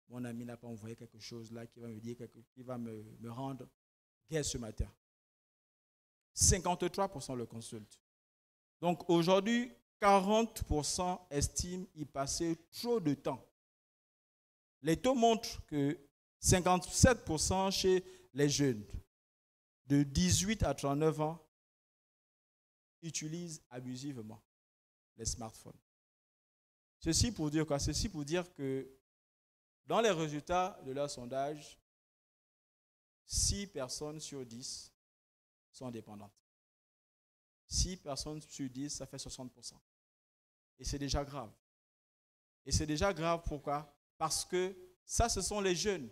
mon ami n'a pas envoyé quelque chose là qui va me dire qui va me rendre gai ce matin. 53% le consultent. Donc aujourd'hui, 40% estiment y passer trop de temps. Les taux montrent que 57% chez les jeunes de 18 à 39 ans utilisent abusivement les smartphones. Ceci pour dire quoi? Ceci pour dire que dans les résultats de leur sondage, 6 personnes sur 10 sont dépendantes. 6 personnes sur 10, ça fait 60%. Et c'est déjà grave. Et c'est déjà grave, pourquoi? Parce que ça, ce sont les jeunes.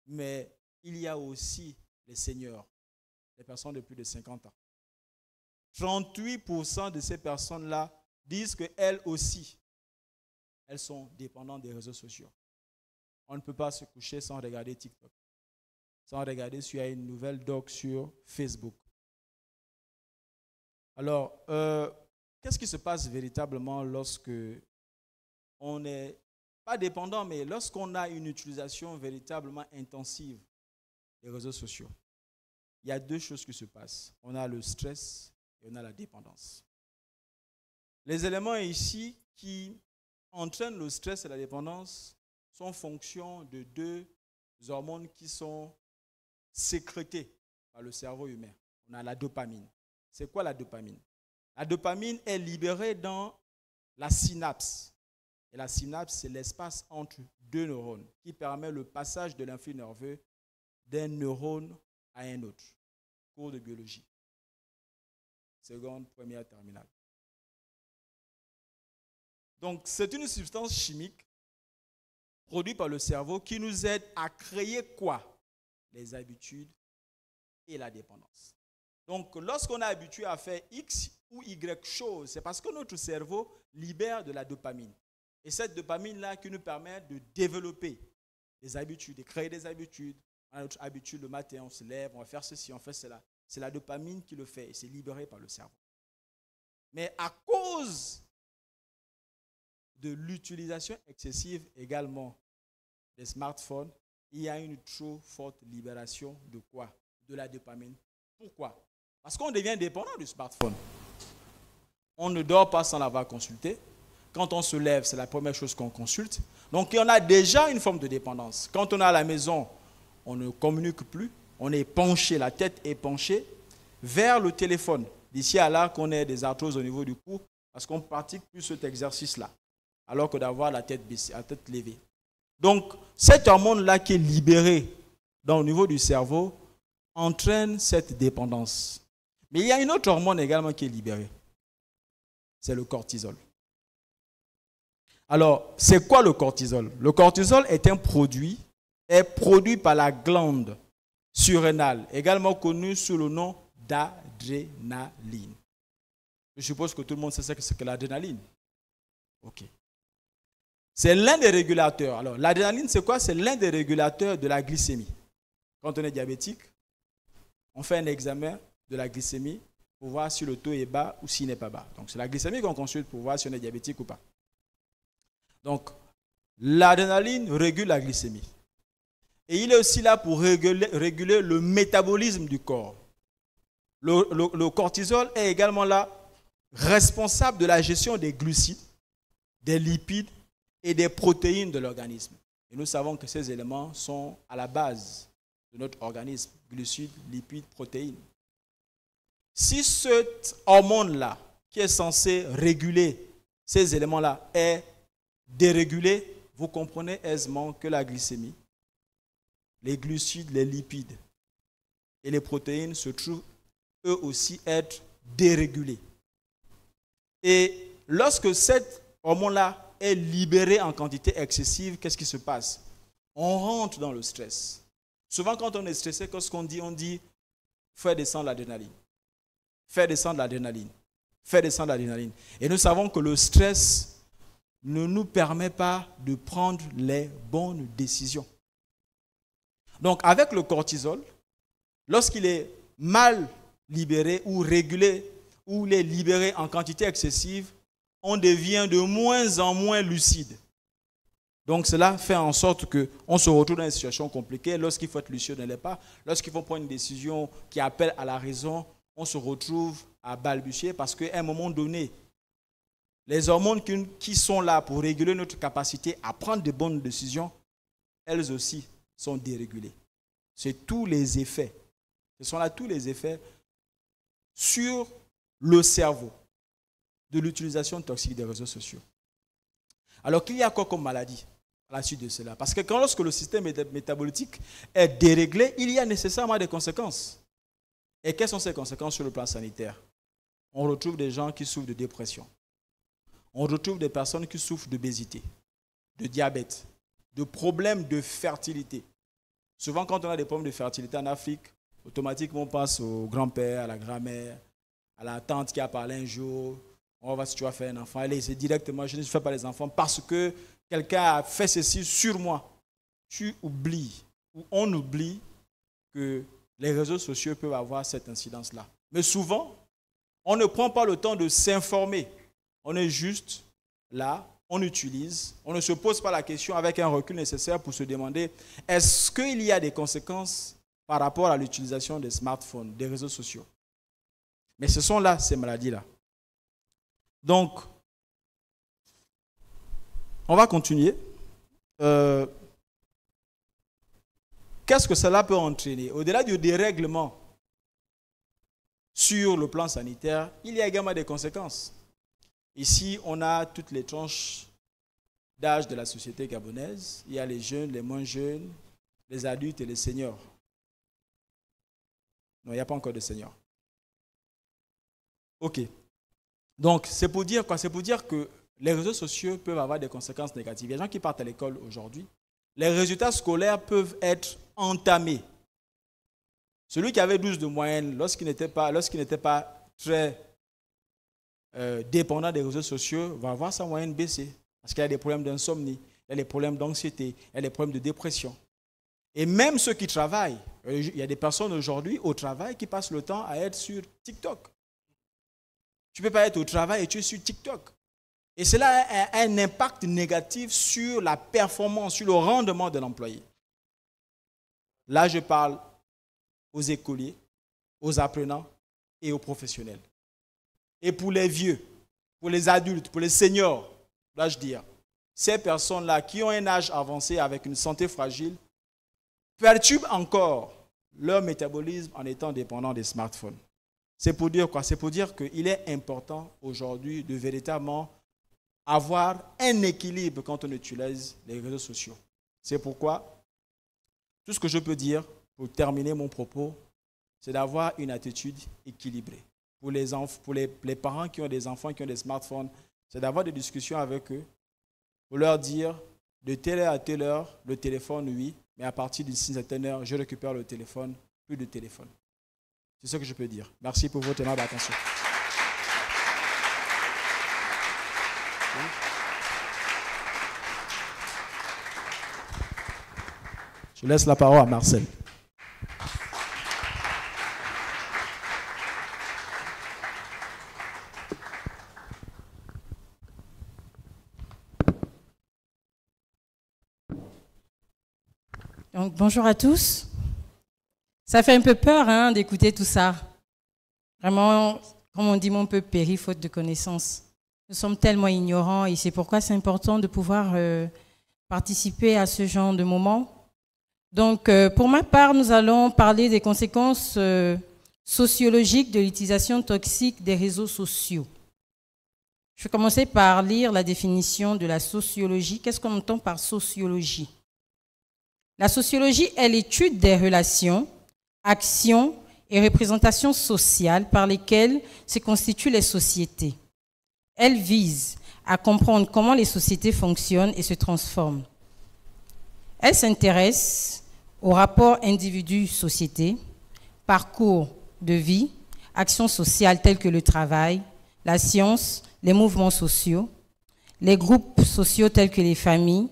Mais il y a aussi les seniors, les personnes de plus de 50 ans. 38% de ces personnes-là disent qu'elles aussi, elles sont dépendantes des réseaux sociaux. On ne peut pas se coucher sans regarder TikTok, sans regarder s'il y a une nouvelle doc sur Facebook. Alors, qu'est-ce qui se passe véritablement lorsque on n'est pas dépendant, mais lorsqu'on a une utilisation véritablement intensive des réseaux sociaux? Il y a deux choses qui se passent. On a le stress et on a la dépendance. Les éléments ici qui entraînent le stress et la dépendance sont fonction de deux hormones qui sont sécrétées par le cerveau humain. On a la dopamine. C'est quoi la dopamine? La dopamine est libérée dans la synapse. Et la synapse, c'est l'espace entre deux neurones qui permet le passage de l'influx nerveux d'un neurone à un autre. Cours de biologie. Seconde, première, terminale. Donc, c'est une substance chimique produite par le cerveau qui nous aide à créer quoi? Les habitudes et la dépendance. Donc, lorsqu'on est habitué à faire X ou Y chose, c'est parce que notre cerveau libère de la dopamine. Et cette dopamine-là qui nous permet de développer des habitudes, de créer des habitudes. On a notre habitude le matin, on se lève, on va faire ceci, on fait cela. C'est la dopamine qui le fait et c'est libéré par le cerveau. Mais à cause de l'utilisation excessive également des smartphones, il y a une trop forte libération de quoi? De la dopamine. Pourquoi? Parce qu'on devient dépendant du smartphone. On ne dort pas sans l'avoir consulté. Quand on se lève, c'est la première chose qu'on consulte. Donc, il y en a déjà une forme de dépendance. Quand on est à la maison, on ne communique plus. On est penché, la tête est penchée vers le téléphone. D'ici à là qu'on ait des arthroses au niveau du cou, parce qu'on pratique plus cet exercice-là, alors que d'avoir la tête baissée, la tête levée. Donc, cette hormone-là qui est libérée au niveau du cerveau entraîne cette dépendance. Mais il y a une autre hormone également qui est libérée. C'est le cortisol. Alors, c'est quoi le cortisol? Le cortisol est produit par la glande surrénale, également connue sous le nom d'adrénaline. Je suppose que tout le monde sait ce que c'est que l'adrénaline. Ok. C'est l'un des régulateurs. Alors, l'adrénaline, c'est quoi? C'est l'un des régulateurs de la glycémie. Quand on est diabétique, on fait un examen de la glycémie pour voir si le taux est bas ou s'il n'est pas bas. Donc, c'est la glycémie qu'on consulte pour voir si on est diabétique ou pas. Donc, l'adrénaline régule la glycémie. Et il est aussi là pour réguler le métabolisme du corps. Le cortisol est également là, responsable de la gestion des glucides, des lipides et des protéines de l'organisme. Et nous savons que ces éléments sont à la base de notre organisme, glucides, lipides, protéines. Si cette hormone-là, qui est censée réguler ces éléments-là, est dérégulée, vous comprenez aisément que la glycémie, les glucides, les lipides et les protéines se trouvent eux aussi être dérégulés. Et lorsque cette hormone-là est libérée en quantité excessive, qu'est-ce qui se passe? On rentre dans le stress. Souvent, quand on est stressé, qu'est-ce qu'on dit? On dit faire descendre l'adrénaline. Faire descendre l'adrénaline. Faire descendre l'adrénaline. Et nous savons que le stress ne nous permet pas de prendre les bonnes décisions. Donc, avec le cortisol, lorsqu'il est mal libéré ou régulé, ou il est libéré en quantité excessive, on devient de moins en moins lucide. Donc cela fait en sorte qu'on se retrouve dans une situation compliquée. Lorsqu'il faut être lucide, on ne l'est pas. Lorsqu'il faut prendre une décision qui appelle à la raison, on se retrouve à balbutier parce qu'à un moment donné, les hormones qui sont là pour réguler notre capacité à prendre de bonnes décisions, elles aussi sont dérégulées. C'est tous les effets. Ce sont là tous les effets sur le cerveau de l'utilisation toxique des réseaux sociaux. Alors qu'il y a quoi comme maladie à la suite de cela? Parce que lorsque le système métabolique est déréglé, il y a nécessairement des conséquences. Et quelles sont ces conséquences sur le plan sanitaire? On retrouve des gens qui souffrent de dépression. On retrouve des personnes qui souffrent d'obésité, de diabète, de problèmes de fertilité. Souvent, quand on a des problèmes de fertilité en Afrique, automatiquement, on passe au grand-père, à la grand-mère, à la tante qui a parlé un jour. On va voir si tu vas faire un enfant. Allez, c'est directement, je ne fais pas les enfants parce que quelqu'un a fait ceci sur moi. Tu oublies, ou on oublie que les réseaux sociaux peuvent avoir cette incidence-là. Mais souvent, on ne prend pas le temps de s'informer. On est juste là, on utilise, on ne se pose pas la question avec un recul nécessaire pour se demander est-ce qu'il y a des conséquences par rapport à l'utilisation des smartphones, des réseaux sociaux. Mais ce sont là ces maladies-là. Donc, on va continuer. Qu'est-ce que cela peut entraîner? Au-delà du dérèglement sur le plan sanitaire, il y a également des conséquences. Ici, on a toutes les tranches d'âge de la société gabonaise. Il y a les jeunes, les moins jeunes, les adultes et les seniors. Non, il n'y a pas encore de seniors. OK. Donc, c'est pour dire quoi? C'est pour dire que les réseaux sociaux peuvent avoir des conséquences négatives. Il y a des gens qui partent à l'école aujourd'hui. Les résultats scolaires peuvent être entamés. Celui qui avait 12 de moyenne, lorsqu'il n'était pas très dépendant des réseaux sociaux, va avoir sa moyenne baisser. Parce qu'il y a des problèmes d'insomnie, il y a des problèmes d'anxiété, il y a des problèmes de dépression. Et même ceux qui travaillent, il y a des personnes aujourd'hui au travail qui passent le temps à être sur TikTok. Tu ne peux pas être au travail et tu es sur TikTok. Et cela a un impact négatif sur la performance, sur le rendement de l'employé. Là, je parle aux écoliers, aux apprenants et aux professionnels. Et pour les vieux, pour les adultes, pour les seniors, dois-je dire, ces personnes-là qui ont un âge avancé avec une santé fragile perturbent encore leur métabolisme en étant dépendants des smartphones. C'est pour dire quoi? C'est pour dire qu'il est important aujourd'hui de véritablement avoir un équilibre quand on utilise les réseaux sociaux. C'est pourquoi tout ce que je peux dire pour terminer mon propos, c'est d'avoir une attitude équilibrée. Pour les parents qui ont des enfants qui ont des smartphones, c'est d'avoir des discussions avec eux pour leur dire de telle heure à telle heure, le téléphone, oui, mais à partir d'une certaine heure, je récupère le téléphone, plus de téléphone. C'est ce que je peux dire. Merci pour votre aimable attention. Je laisse la parole à Marcel. Donc, bonjour à tous. Ça fait un peu peur d'écouter tout ça. Vraiment, comme on dit, mon peu péri, faute de connaissances. Nous sommes tellement ignorants et c'est pourquoi c'est important de pouvoir participer à ce genre de moment. Donc, pour ma part, nous allons parler des conséquences sociologiques de l'utilisation toxique des réseaux sociaux. Je vais commencer par lire la définition de la sociologie. Qu'est-ce qu'on entend par sociologie? La sociologie est l'étude des relations, actions et représentations sociales par lesquelles se constituent les sociétés. Elle vise à comprendre comment les sociétés fonctionnent et se transforment. Elle s'intéresse aux rapports individu-société, parcours de vie, actions sociales telles que le travail, la science, les mouvements sociaux, les groupes sociaux tels que les familles,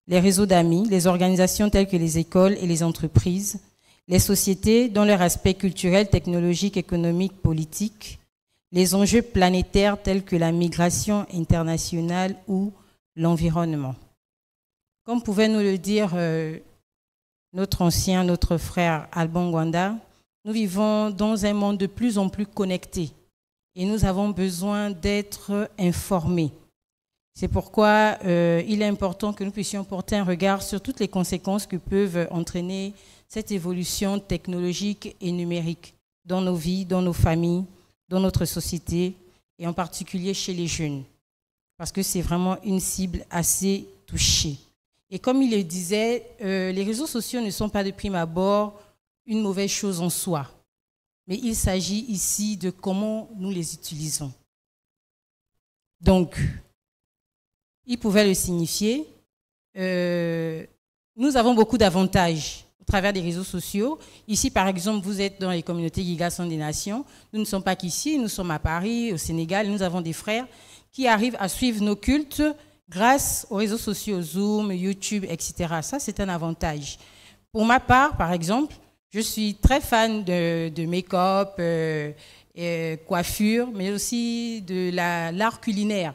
les réseaux d'amis, les organisations telles que les écoles et les entreprises, les sociétés dans leurs aspects culturels, technologiques, économiques, politiques, les enjeux planétaires tels que la migration internationale ou l'environnement. Comme pouvait nous le dire notre frère Alban Gwanda, nous vivons dans un monde de plus en plus connecté et nous avons besoin d'être informés. C'est pourquoi il est important que nous puissions porter un regard sur toutes les conséquences que peuvent entraîner cette évolution technologique et numérique dans nos vies, dans nos familles, dans notre société et en particulier chez les jeunes, parce que c'est vraiment une cible assez touchée. Et comme il le disait, les réseaux sociaux ne sont pas de prime abord une mauvaise chose en soi, mais il s'agit ici de comment nous les utilisons. Donc, il pouvait le signifier. Nous avons beaucoup d'avantages au travers des réseaux sociaux. Ici, par exemple, vous êtes dans les communautés Giga Centre des Nations. Nous ne sommes pas qu'ici, nous sommes à Paris, au Sénégal. Nous avons des frères qui arrivent à suivre nos cultes grâce aux réseaux sociaux, Zoom, YouTube, etc. Ça, c'est un avantage. Pour ma part, par exemple, je suis très fan de make-up, coiffure, mais aussi de l'art culinaire.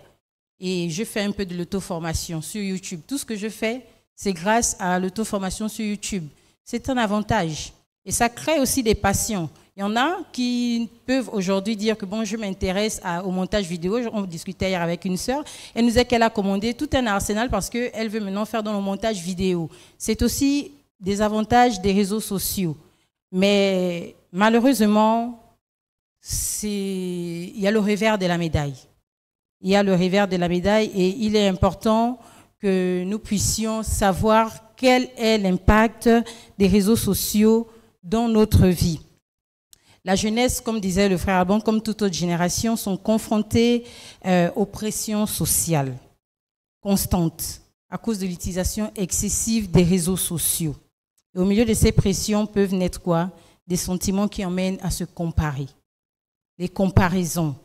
Et je fais un peu de l'auto-formation sur YouTube. Tout ce que je fais, c'est grâce à l'auto-formation sur YouTube. C'est un avantage. Et ça crée aussi des passions. Il y en a qui peuvent aujourd'hui dire que bon, je m'intéresse au montage vidéo. On discutait hier avec une sœur. Elle nous disait qu'elle a commandé tout un arsenal parce qu'elle veut maintenant faire dans le montage vidéo. C'est aussi des avantages des réseaux sociaux. Mais malheureusement, il y a le revers de la médaille. Il y a le revers de la médaille et il est important que nous puissions savoir quel est l'impact des réseaux sociaux dans notre vie. La jeunesse, comme disait le frère Alban, comme toute autre génération, sont confrontés aux pressions sociales constantes à cause de l'utilisation excessive des réseaux sociaux. Et au milieu de ces pressions peuvent naître quoi? Des sentiments qui emmènent à se comparer. Les comparaisons.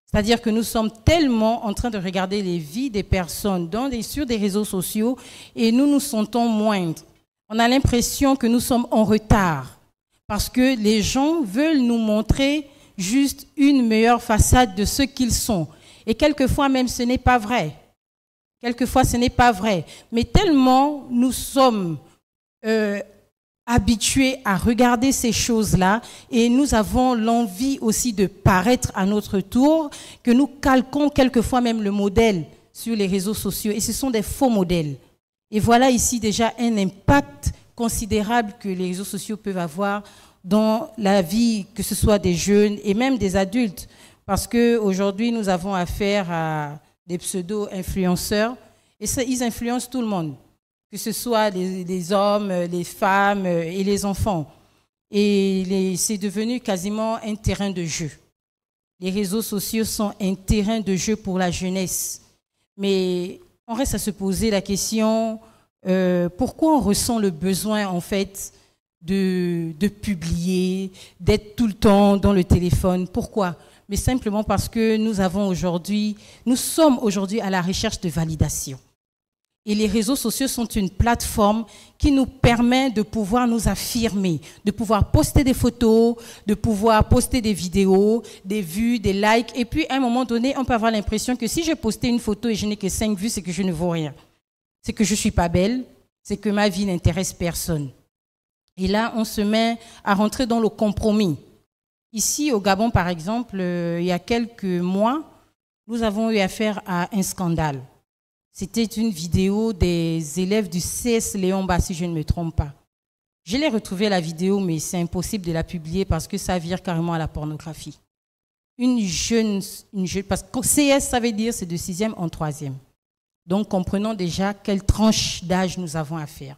C'est-à-dire que nous sommes tellement en train de regarder les vies des personnes sur des réseaux sociaux et nous nous sentons moindres. On a l'impression que nous sommes en retard parce que les gens veulent nous montrer juste une meilleure façade de ce qu'ils sont. Et quelquefois même ce n'est pas vrai. Quelquefois ce n'est pas vrai. Mais tellement nous sommes habitués à regarder ces choses-là et nous avons l'envie aussi de paraître à notre tour que nous calquons quelquefois même le modèle sur les réseaux sociaux et ce sont des faux modèles. Et voilà ici déjà un impact considérable que les réseaux sociaux peuvent avoir dans la vie, que ce soit des jeunes et même des adultes, parce qu'aujourd'hui nous avons affaire à des pseudo-influenceurs et ça, ils influencent tout le monde, que ce soit les hommes, les femmes et les enfants. Et c'est devenu quasiment un terrain de jeu. Les réseaux sociaux sont un terrain de jeu pour la jeunesse. Mais on reste à se poser la question, pourquoi on ressent le besoin en fait de publier, d'être tout le temps dans le téléphone? Pourquoi? Mais simplement parce que nous sommes aujourd'hui à la recherche de validation. Et les réseaux sociaux sont une plateforme qui nous permet de pouvoir nous affirmer, de pouvoir poster des photos, de pouvoir poster des vidéos, des vues, des likes. Et puis, à un moment donné, on peut avoir l'impression que si j'ai posté une photo et je n'ai que 5 vues, c'est que je ne vaux rien. C'est que je ne suis pas belle, c'est que ma vie n'intéresse personne. Et là, on se met à rentrer dans le compromis. Ici, au Gabon, par exemple, il y a quelques mois, nous avons eu affaire à un scandale. C'était une vidéo des élèves du CS Léon-Bas, si je ne me trompe pas. Je l'ai retrouvée la vidéo, mais c'est impossible de la publier parce que ça vire carrément à la pornographie. Une jeune, parce que CS, ça veut dire c'est de 6e en 3e. Donc, comprenons déjà quelle tranche d'âge nous avons à faire.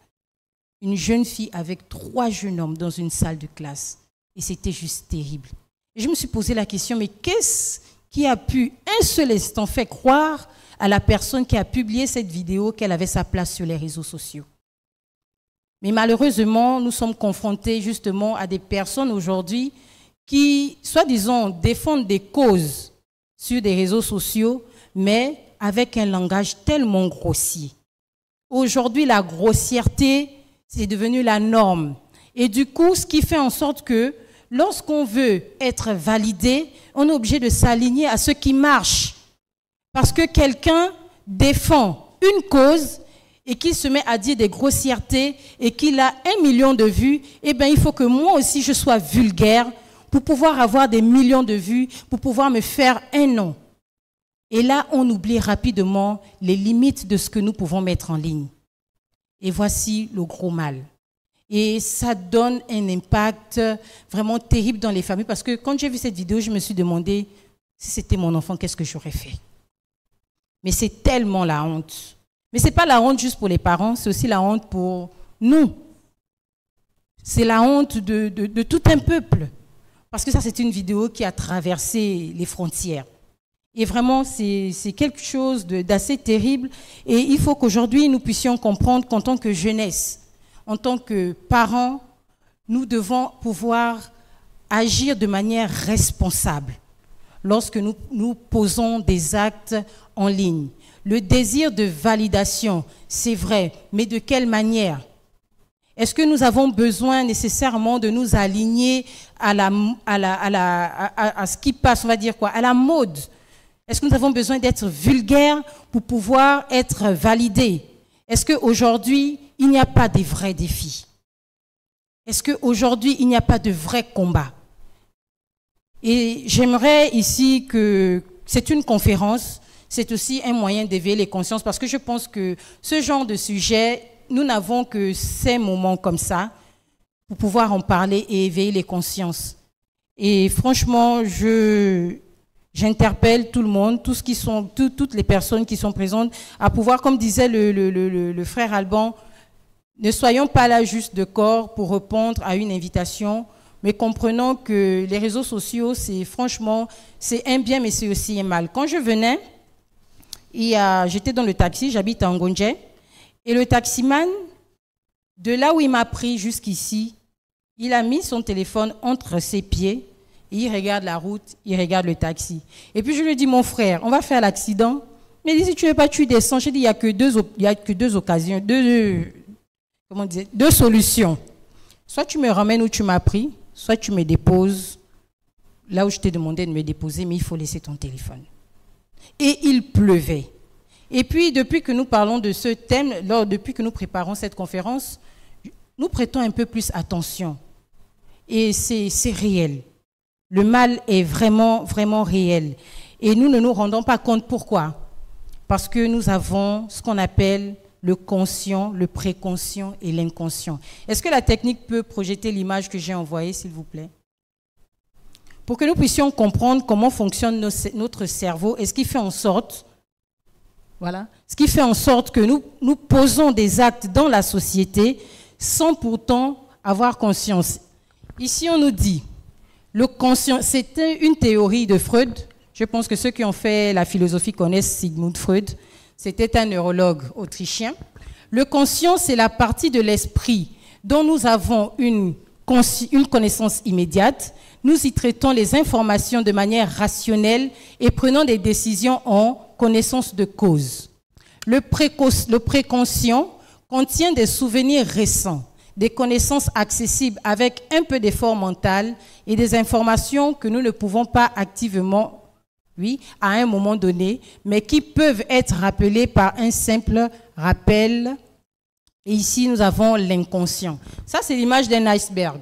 Une jeune fille avec 3 jeunes hommes dans une salle de classe. Et c'était juste terrible. Et je me suis posé la question, mais qu'est-ce qui a pu un seul instant faire croire à la personne qui a publié cette vidéo qu'elle avait sa place sur les réseaux sociaux? Mais malheureusement, nous sommes confrontés justement à des personnes aujourd'hui qui, soi-disant, défendent des causes sur des réseaux sociaux, mais avec un langage tellement grossier. Aujourd'hui, la grossièreté, c'est devenu la norme. Et du coup, ce qui fait en sorte que lorsqu'on veut être validé, on est obligé de s'aligner à ce qui marche. Parce que quelqu'un défend une cause et qu'il se met à dire des grossièretés et qu'il a 1 million de vues, eh bien, il faut que moi aussi je sois vulgaire pour pouvoir avoir des millions de vues, pour pouvoir me faire un nom. Et là, on oublie rapidement les limites de ce que nous pouvons mettre en ligne. Et voici le gros mal. Et ça donne un impact vraiment terrible dans les familles, parce que quand j'ai vu cette vidéo, je me suis demandé, si c'était mon enfant, qu'est-ce que j'aurais fait? Mais c'est tellement la honte. Mais ce n'est pas la honte juste pour les parents, c'est aussi la honte pour nous. C'est la honte de tout un peuple. Parce que ça, c'est une vidéo qui a traversé les frontières. Et vraiment, c'est quelque chose d'assez terrible. Et il faut qu'aujourd'hui, nous puissions comprendre qu'en tant que jeunesse, en tant que parents, nous devons pouvoir agir de manière responsable lorsque nous posons des actes en ligne. Le désir de validation, c'est vrai, mais de quelle manière? Est-ce que nous avons besoin nécessairement de nous aligner à ce qui passe, on va dire quoi, à la mode? Est-ce que nous avons besoin d'être vulgaires pour pouvoir être validés? Est-ce qu'aujourd'hui, il n'y a pas de vrais défis? Est-ce qu'aujourd'hui, il n'y a pas de vrais combats? Et j'aimerais ici que c'est une conférence, c'est aussi un moyen d'éveiller les consciences, parce que je pense que ce genre de sujet, nous n'avons que ces moments comme ça pour pouvoir en parler et éveiller les consciences. Et franchement, j'interpelle tout le monde, toutes les personnes qui sont présentes, à pouvoir, comme disait le frère Alban, ne soyons pas là juste de corps pour répondre à une invitation, mais comprenons que les réseaux sociaux, franchement, c'est un bien, mais c'est aussi un mal. Quand je venais, j'étais dans le taxi, j'habite à Ngonje, et le taximan, de là où il m'a pris jusqu'ici, il a mis son téléphone entre ses pieds, et il regarde la route, il regarde le taxi. Et puis je lui dis, mon frère, on va faire l'accident. Mais il dit, si tu ne veux pas, tu descends. J'ai dit, il n'y a que deux occasions, deux solutions. Soit tu me ramènes où tu m'as pris, soit tu me déposes là où je t'ai demandé de me déposer, mais il faut laisser ton téléphone. Et il pleuvait. Et puis, depuis que nous parlons de ce thème, depuis que nous préparons cette conférence, nous prêtons un peu plus attention. Et c'est réel. Le mal est vraiment, vraiment réel. Et nous ne nous rendons pas compte. Pourquoi? Parce que nous avons ce qu'on appelle le conscient, le préconscient et l'inconscient. Est-ce que la technique peut projeter l'image que j'ai envoyée, s'il vous plaît? Pour que nous puissions comprendre comment fonctionne notre cerveau et ce qui fait en sorte, que nous posons des actes dans la société sans pourtant avoir conscience. Ici, on nous dit, le conscient, c'était une théorie de Freud. Je pense que ceux qui ont fait la philosophie connaissent Sigmund Freud. C'était un neurologue autrichien. Le conscient, c'est la partie de l'esprit dont nous avons une connaissance immédiate. Nous y traitons les informations de manière rationnelle et prenons des décisions en connaissance de cause. Le préconscient contient des souvenirs récents, des connaissances accessibles avec un peu d'effort mental et des informations que nous ne pouvons pas activement, à un moment donné, mais qui peuvent être rappelées par un simple rappel. Et ici, nous avons l'inconscient. Ça, c'est l'image d'un iceberg.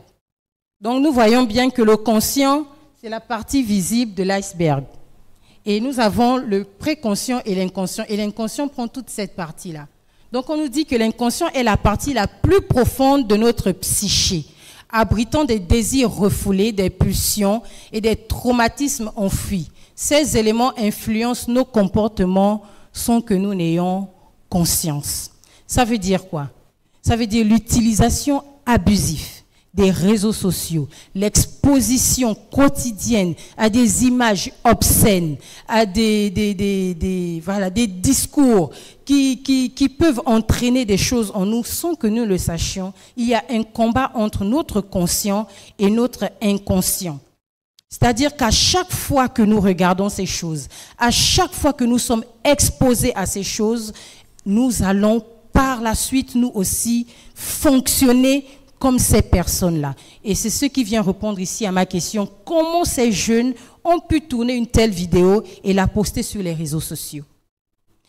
Donc, nous voyons bien que le conscient, c'est la partie visible de l'iceberg. Et nous avons le préconscient et l'inconscient. Et l'inconscient prend toute cette partie-là. Donc, on nous dit que l'inconscient est la partie la plus profonde de notre psyché, abritant des désirs refoulés, des pulsions et des traumatismes enfuis. Ces éléments influencent nos comportements sans que nous n'ayons conscience. Ça veut dire quoi? Ça veut dire l'utilisation abusive des réseaux sociaux, l'exposition quotidienne à des images obscènes, à des discours qui peuvent entraîner des choses en nous sans que nous le sachions. Il y a un combat entre notre conscient et notre inconscient. C'est-à-dire qu'à chaque fois que nous regardons ces choses, à chaque fois que nous sommes exposés à ces choses, nous allons par la suite, nous aussi, fonctionner comme ces personnes-là. Et c'est ce qui vient répondre ici à ma question. Comment ces jeunes ont pu tourner une telle vidéo et la poster sur les réseaux sociaux?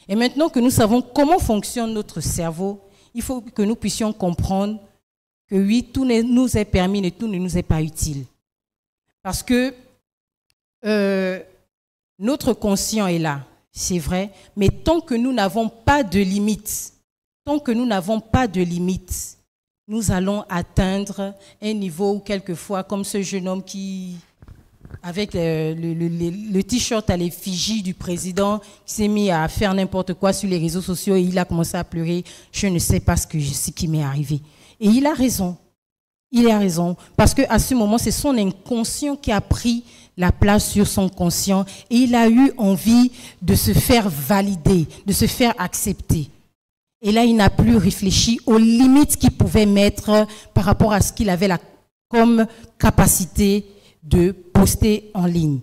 Et maintenant que nous savons comment fonctionne notre cerveau, il faut que nous puissions comprendre que oui, tout nous est permis, mais tout ne nous est pas utile. Parce que notre conscient est là, c'est vrai, mais tant que nous n'avons pas de limites, nous allons atteindre un niveau où quelquefois, comme ce jeune homme qui, avec le t-shirt à l'effigie du président, qui s'est mis à faire n'importe quoi sur les réseaux sociaux et il a commencé à pleurer. Je ne sais pas ce qui m'est arrivé. Et il a raison. Il a raison. Parce qu'à ce moment, c'est son inconscient qui a pris la place sur son conscient et il a eu envie de se faire valider, de se faire accepter. Et là, il n'a plus réfléchi aux limites qu'il pouvait mettre par rapport à ce qu'il avait comme capacité de poster en ligne.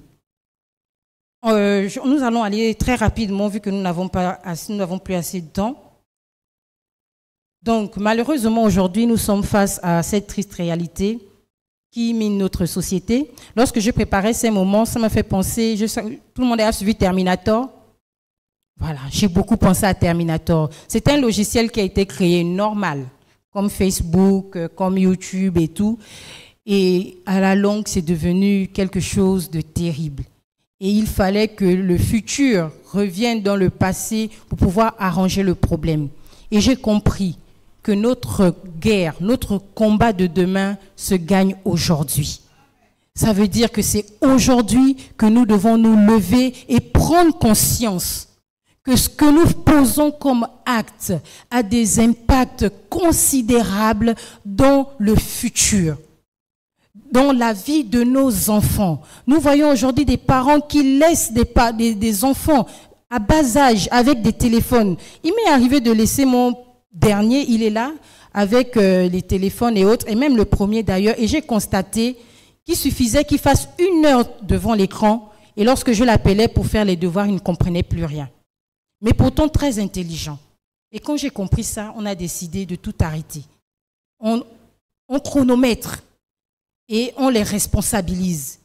Nous allons aller très rapidement vu que nous n'avons plus assez de temps. Donc, malheureusement, aujourd'hui, nous sommes face à cette triste réalité qui mine notre société. Lorsque je préparais ces moments, ça m'a fait penser, tout le monde a suivi Terminator. Voilà, j'ai beaucoup pensé à Terminator. C'est un logiciel qui a été créé normal, comme Facebook, comme YouTube et tout. Et à la longue, c'est devenu quelque chose de terrible. Et il fallait que le futur revienne dans le passé pour pouvoir arranger le problème. Et j'ai compris que notre guerre, notre combat de demain se gagne aujourd'hui. Ça veut dire que c'est aujourd'hui que nous devons nous lever et prendre conscience que ce que nous posons comme acte a des impacts considérables dans le futur, dans la vie de nos enfants. Nous voyons aujourd'hui des parents qui laissent des enfants à bas âge avec des téléphones. Il m'est arrivé de laisser mon dernier, il est là, avec les téléphones et autres, et même le premier d'ailleurs, et j'ai constaté qu'il suffisait qu'il fasse 1 heure devant l'écran, et lorsque je l'appelais pour faire les devoirs, il ne comprenait plus rien. Mais pourtant très intelligent. Et quand j'ai compris ça, on a décidé de tout arrêter. On chronomètre et on les responsabilise.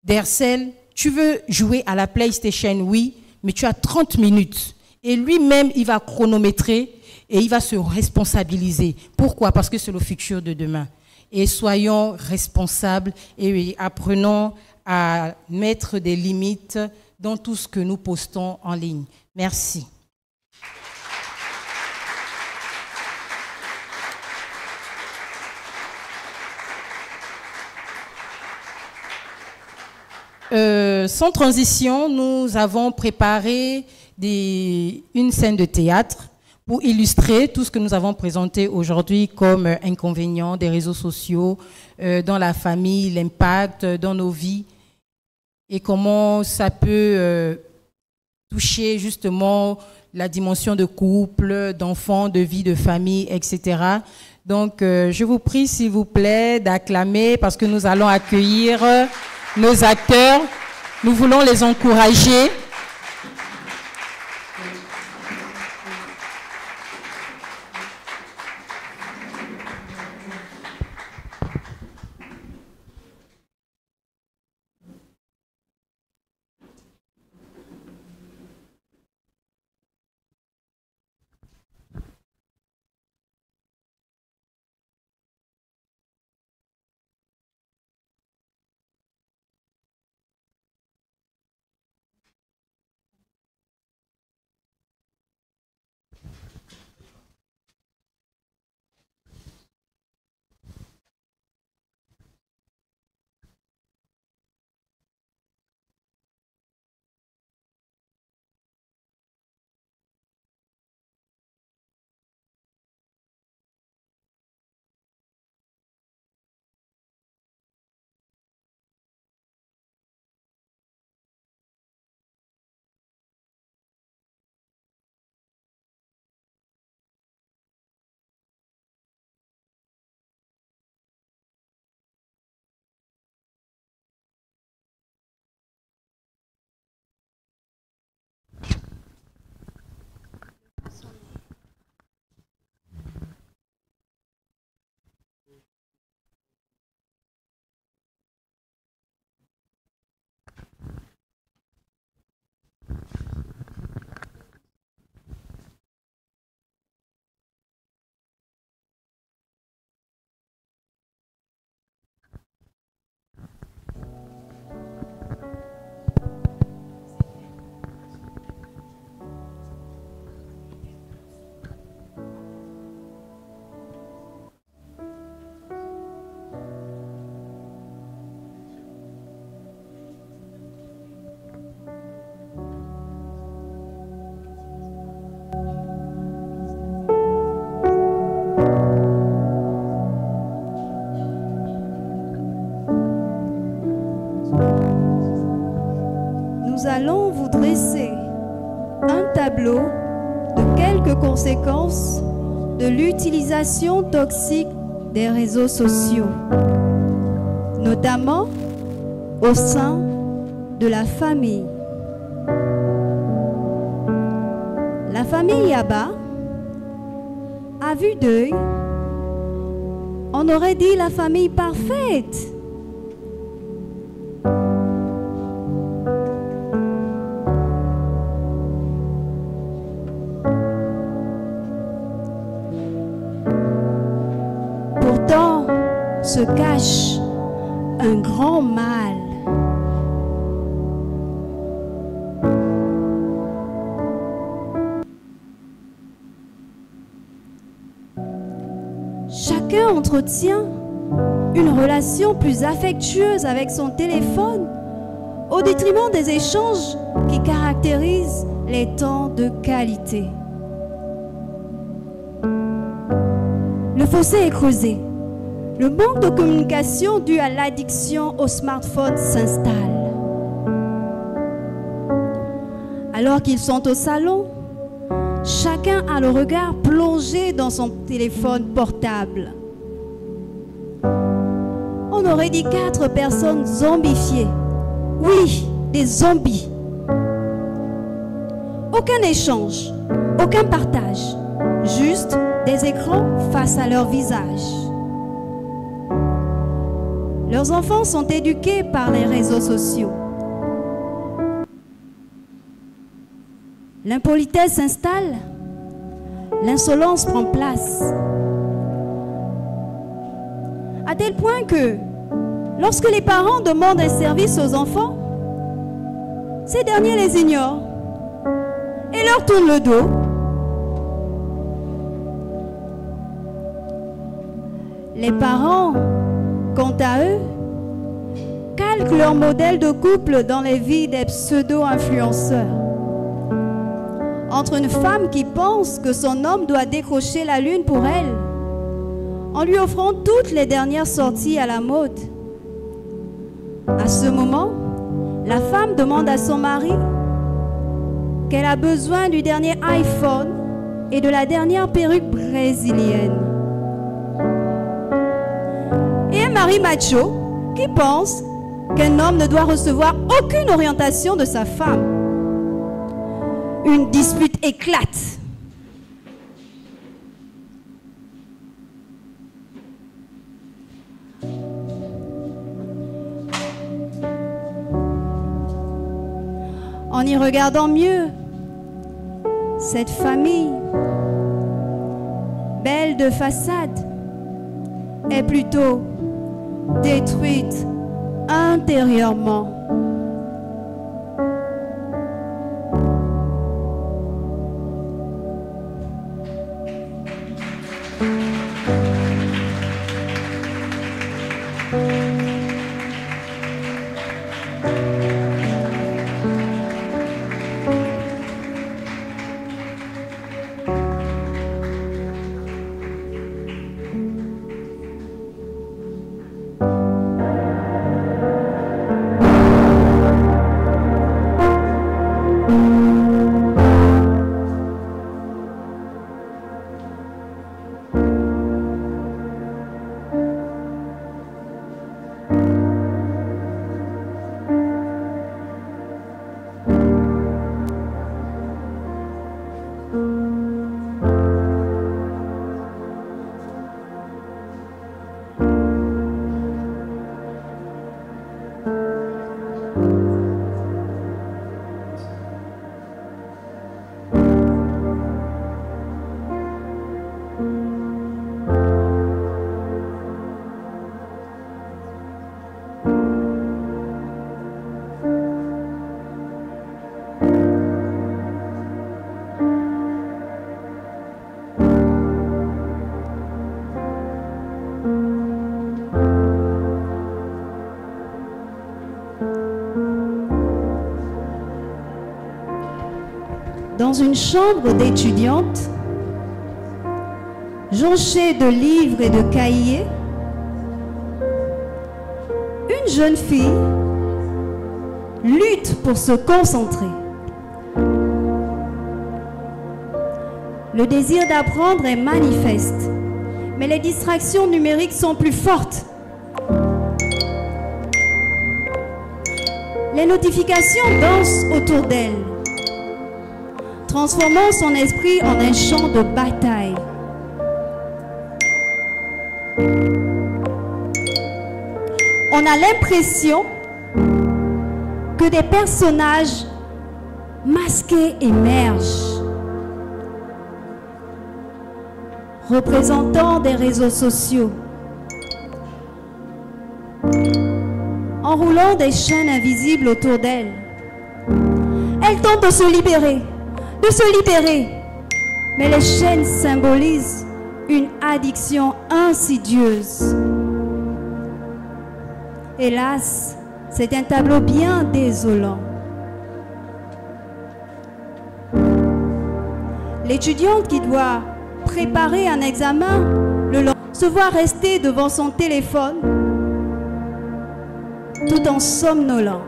Dercel, tu veux jouer à la PlayStation, oui, mais tu as 30 minutes. Et lui-même, il va chronométrer et il va se responsabiliser. Pourquoi? Parce que c'est le futur de demain. Et soyons responsables et apprenons à mettre des limites dans tout ce que nous postons en ligne. Merci. Sans transition, nous avons préparé une scène de théâtre pour illustrer tout ce que nous avons présenté aujourd'hui comme inconvénients des réseaux sociaux dans la famille, l'impact dans nos vies et comment ça peut toucher justement la dimension de couple, d'enfants, de vie, de famille, etc. Donc, je vous prie, s'il vous plaît, d'acclamer parce que nous allons accueillir nos acteurs. Nous voulons les encourager. allons vous dresser un tableau de quelques conséquences de l'utilisation toxique des réseaux sociaux, notamment au sein de la famille. La famille Yaba, à vue d'œil, on aurait dit la famille parfaite. Pourtant, se cache un grand mal. Chacun entretient une relation plus affectueuse avec son téléphone au détriment des échanges qui caractérisent les temps de qualité. Le fossé est creusé. Le manque de communication dû à l'addiction au smartphone s'installe. Alors qu'ils sont au salon, chacun a le regard plongé dans son téléphone portable. On aurait dit 4 personnes zombifiées. Oui, des zombies. Aucun échange, aucun partage, juste des écrans face à leur visage. Leurs enfants sont éduqués par les réseaux sociaux. L'impolitesse s'installe, l'insolence prend place. À tel point que, lorsque les parents demandent un service aux enfants, ces derniers les ignorent et leur tournent le dos. Les parents, quant à eux, calquent leur modèle de couple dans les vies des pseudo-influenceurs. Entre une femme qui pense que son homme doit décrocher la lune pour elle, en lui offrant toutes les dernières sorties à la mode. À ce moment, la femme demande à son mari qu'elle a besoin du dernier iPhone et de la dernière perruque brésilienne. Et un mari macho qui pense qu'un homme ne doit recevoir aucune orientation de sa femme. Une dispute éclate. En y regardant mieux, cette famille, belle de façade, est plutôt détruite intérieurement. Dans une chambre d'étudiante, jonchée de livres et de cahiers, une jeune fille lutte pour se concentrer. Le désir d'apprendre est manifeste, mais les distractions numériques sont plus fortes. Les notifications dansent autour d'elle, transformant son esprit en un champ de bataille. On a l'impression que des personnages masqués émergent, représentant des réseaux sociaux, enroulant des chaînes invisibles autour d'elle. Elle tente de se libérer, mais les chaînes symbolisent une addiction insidieuse. Hélas, c'est un tableau bien désolant. L'étudiante qui doit préparer un examen le lendemain se voit rester devant son téléphone tout en somnolant.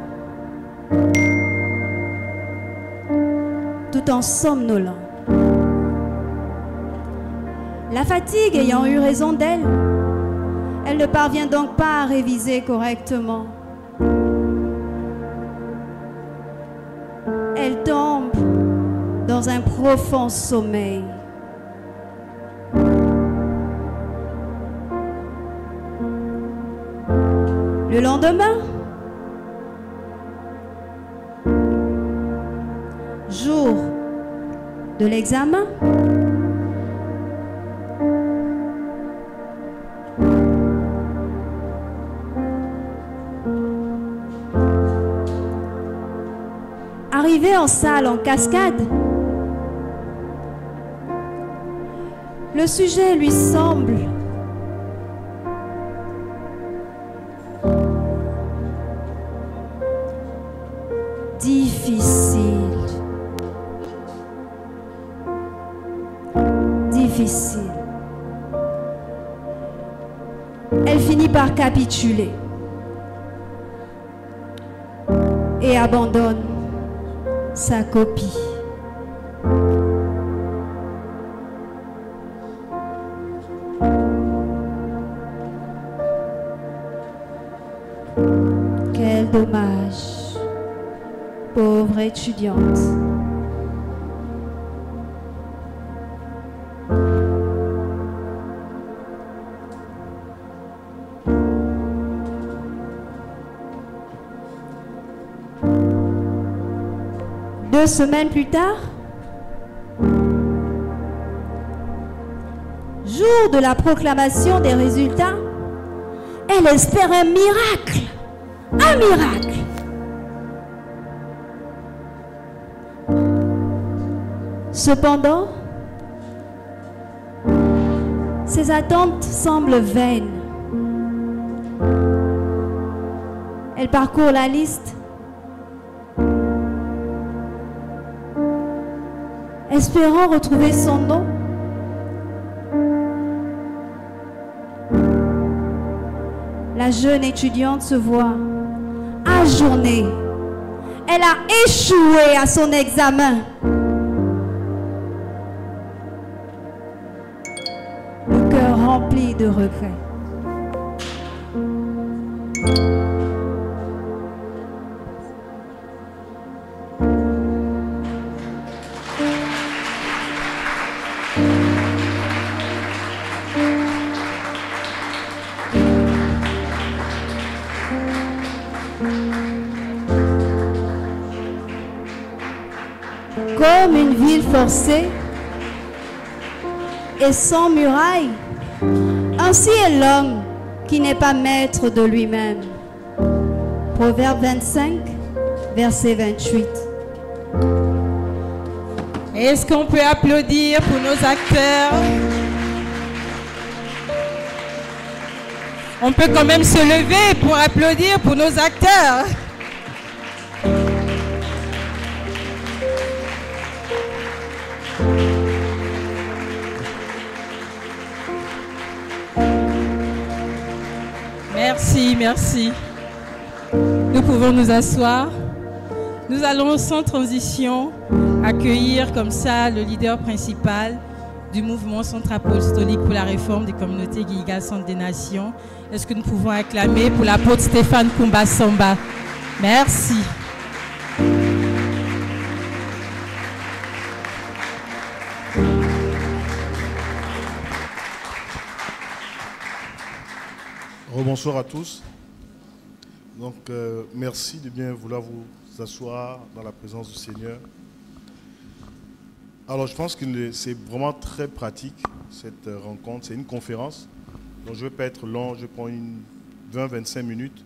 La fatigue ayant eu raison d'elle, elle ne parvient donc pas à réviser correctement. Elle tombe dans un profond sommeil. Le lendemain, jour de l'examen, arrivée en salle en cascade, le sujet lui semble difficile. Elle finit par capituler et abandonne sa copie. Quel dommage, pauvre étudiante. Deux semaines plus tard, jour de la proclamation des résultats, elle espère un miracle. Un miracle. Cependant, ses attentes semblent vaines. Elle parcourt la liste, espérant retrouver son nom. La jeune étudiante se voit ajournée. Elle a échoué à son examen. Le cœur rempli de regrets. Comme une ville forcée et sans murailles, ainsi est l'homme qui n'est pas maître de lui-même. Proverbe 25, verset 28. Est-ce qu'on peut applaudir pour nos acteurs? On peut quand même se lever pour applaudir pour nos acteurs. Merci, merci. Nous pouvons nous asseoir. Nous allons sans transition accueillir comme ça le leader principal du mouvement Centre Apostolique pour la réforme des communautés Guiga Centre des Nations. Est-ce que nous pouvons acclamer pour l'apôtre Stéphane Kumba Samba? Merci. Bonsoir à tous. Donc, merci de bien vouloir vous asseoir dans la présence du Seigneur. Alors, je pense que c'est vraiment très pratique, cette rencontre. C'est une conférence. Donc, je ne vais pas être long. Je prends 20-25 minutes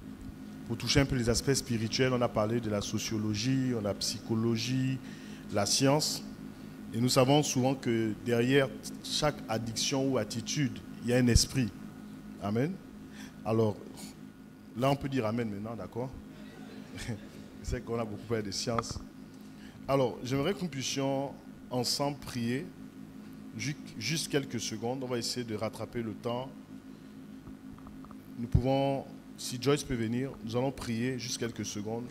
pour toucher un peu les aspects spirituels. On a parlé de la sociologie, on a la psychologie, la science. Et nous savons souvent que derrière chaque addiction ou attitude, il y a un esprit. Amen. Alors, là, on peut dire Amen maintenant, d'accord? Je sais qu'on a beaucoup parlé de science. Alors, j'aimerais que nous puissions ensemble prier juste quelques secondes. On va essayer de rattraper le temps. Nous pouvons, si Joyce peut venir, nous allons prier juste quelques secondes.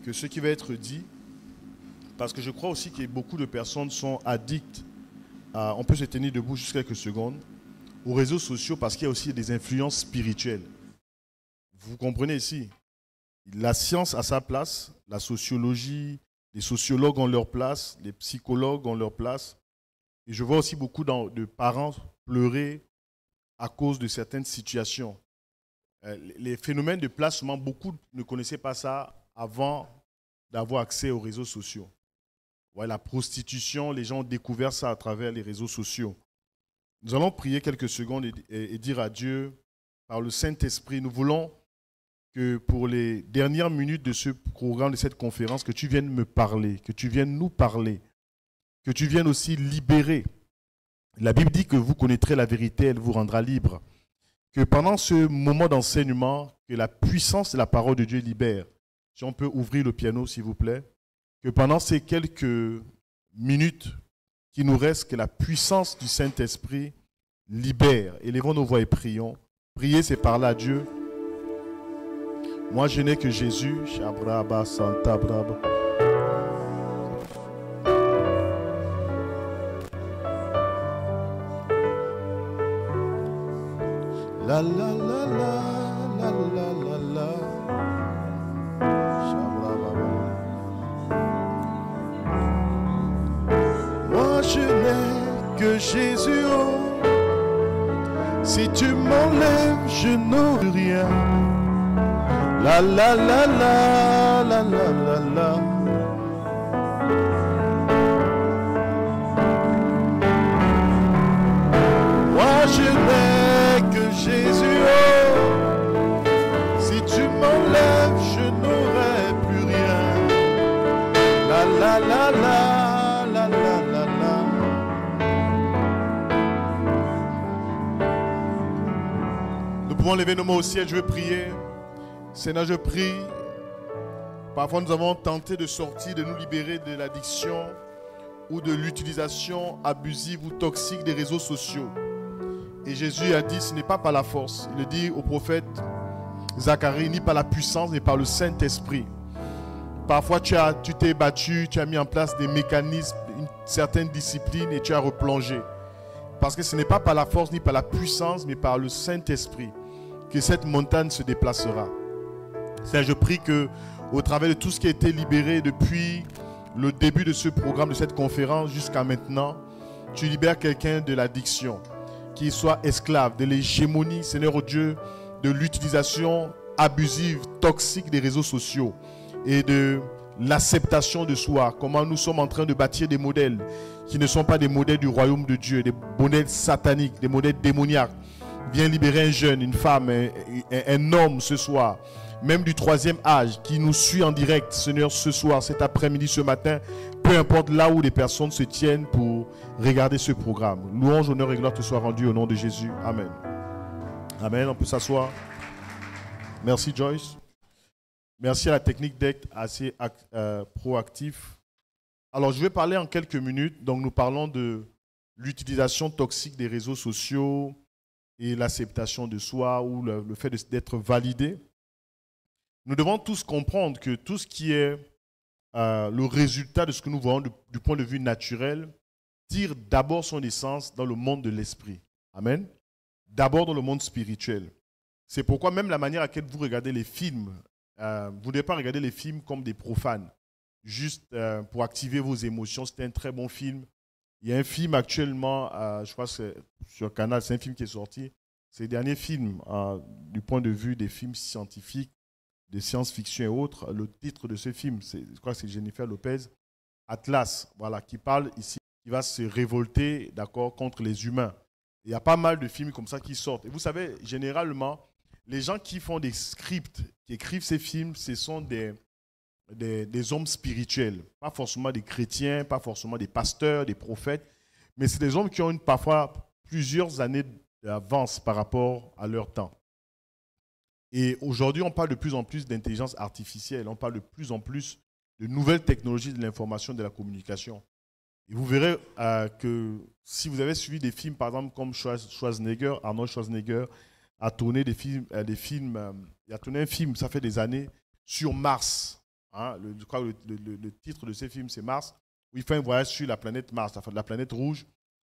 Que ce qui va être dit, parce que je crois aussi que beaucoup de personnes sont addictes à, on peut se tenir debout juste quelques secondes, aux réseaux sociaux parce qu'il y a aussi des influences spirituelles. Vous comprenez ici? La science a sa place, la sociologie, les sociologues ont leur place, les psychologues ont leur place. Et je vois aussi beaucoup de parents pleurer à cause de certaines situations. Les phénomènes de placement, beaucoup ne connaissaient pas ça avant d'avoir accès aux réseaux sociaux. Ouais, la prostitution, les gens ont découvert ça à travers les réseaux sociaux. Nous allons prier quelques secondes et dire à Dieu, par le Saint-Esprit, nous voulons que pour les dernières minutes de ce programme, de cette conférence, que tu viennes me parler, que tu viennes nous parler, que tu viennes aussi libérer. La Bible dit que vous connaîtrez la vérité, elle vous rendra libre. Que pendant ce moment d'enseignement, que la puissance de la parole de Dieu libère. Si on peut ouvrir le piano, s'il vous plaît. Que pendant ces quelques minutes qui nous restent, que la puissance du Saint-Esprit libère. Élevons nos voix et prions. Prier, c'est parler à Dieu. Moi, je n'ai que Jésus. Shabraba, Santa Braba. La la la la la la la la. Shabraba. Moi, je n'ai que Jésus. Oh. Si tu m'enlèves, je n'aurai rien. La la la la la la la la. Moi je n'ai que Jésus. Oh. Si tu m'enlèves, je n'aurai plus rien. La la la la la la la la. Nous pouvons lever nos mains au ciel, je veux prier. Seigneur, je prie. Parfois, nous avons tenté de sortir, de nous libérer de l'addiction ou de l'utilisation abusive ou toxique des réseaux sociaux. Et Jésus a dit, ce n'est pas par la force. Il le dit au prophète Zacharie, ni par la puissance, mais par le Saint-Esprit. Parfois, tu t'es battu, tu as mis en place des mécanismes, une certaine discipline et tu as replongé. Parce que ce n'est pas par la force, ni par la puissance, mais par le Saint-Esprit que cette montagne se déplacera. Seigneur, je prie que, au travers de tout ce qui a été libéré depuis le début de ce programme, de cette conférence jusqu'à maintenant, tu libères quelqu'un de l'addiction, qu'il soit esclave de l'hégémonie, Seigneur oh Dieu, de l'utilisation abusive, toxique des réseaux sociaux et de l'acceptation de soi. Comment nous sommes en train de bâtir des modèles qui ne sont pas des modèles du royaume de Dieu, des modèles sataniques, des modèles démoniaques. Viens libérer un jeune, une femme, un homme ce soir, même du 3e âge, qui nous suit en direct, Seigneur, ce soir, cet après-midi, ce matin, peu importe là où les personnes se tiennent pour regarder ce programme. Louange, honneur et gloire te soient rendus au nom de Jésus. Amen. Amen, on peut s'asseoir. Merci Joyce. Merci à la technique d'être assez proactif. Alors, je vais parler en quelques minutes. Donc, nous parlons de l'utilisation toxique des réseaux sociaux et l'acceptation de soi ou le fait d'être validé. Nous devons tous comprendre que tout ce qui est le résultat de ce que nous voyons du point de vue naturel tire d'abord son essence dans le monde de l'esprit. Amen. D'abord dans le monde spirituel. C'est pourquoi même la manière à laquelle vous regardez les films, vous ne devez pas regarder les films comme des profanes, juste pour activer vos émotions. C'était un très bon film. Il y a un film actuellement, je crois que c'est sur Canal, c'est un film qui est sorti. C'est le dernier film du point de vue des films scientifiques, de science-fiction et autres. Le titre de ce film, je crois que c'est Jennifer Lopez, Atlas, voilà, qui parle ici, qui va se révolter, d'accord, contre les humains. Il y a pas mal de films comme ça qui sortent. Et vous savez, généralement, les gens qui font des scripts, qui écrivent ces films, ce sont des hommes spirituels. Pas forcément des chrétiens, pas forcément des pasteurs, des prophètes, mais c'est des hommes qui ont parfois plusieurs années d'avance par rapport à leur temps. Et aujourd'hui, on parle de plus en plus d'intelligence artificielle, on parle de plus en plus de nouvelles technologies de l'information et de la communication. Et vous verrez que si vous avez suivi des films, par exemple, comme Arnold Schwarzenegger a tourné il a tourné un film, ça fait des années, sur Mars. Hein, je crois que le titre de ce film, c'est Mars, où il fait un voyage sur la planète Mars, la planète rouge.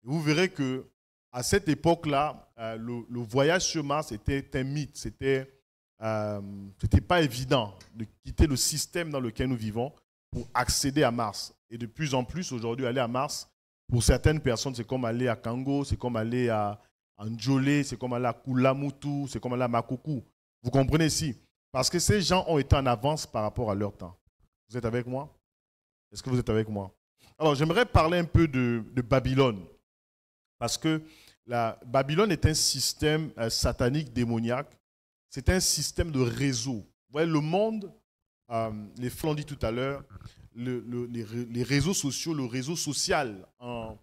Et vous verrez que à cette époque-là, le voyage sur Mars était un mythe. C'était pas évident de quitter le système dans lequel nous vivons pour accéder à Mars. Et de plus en plus, aujourd'hui, aller à Mars, pour certaines personnes, c'est comme aller à Kango, c'est comme aller à Njolé, c'est comme aller à Kulamutu, c'est comme aller à Makuku. Vous comprenez ici? Parce que ces gens ont été en avance par rapport à leur temps. Vous êtes avec moi? Est-ce que vous êtes avec moi? Alors, j'aimerais parler un peu de Babylone. Parce que Babylone est un système satanique démoniaque. C'est un système de réseau. Vous voyez, le monde, les flans l'ont dit tout à l'heure, les réseaux sociaux, le réseau social en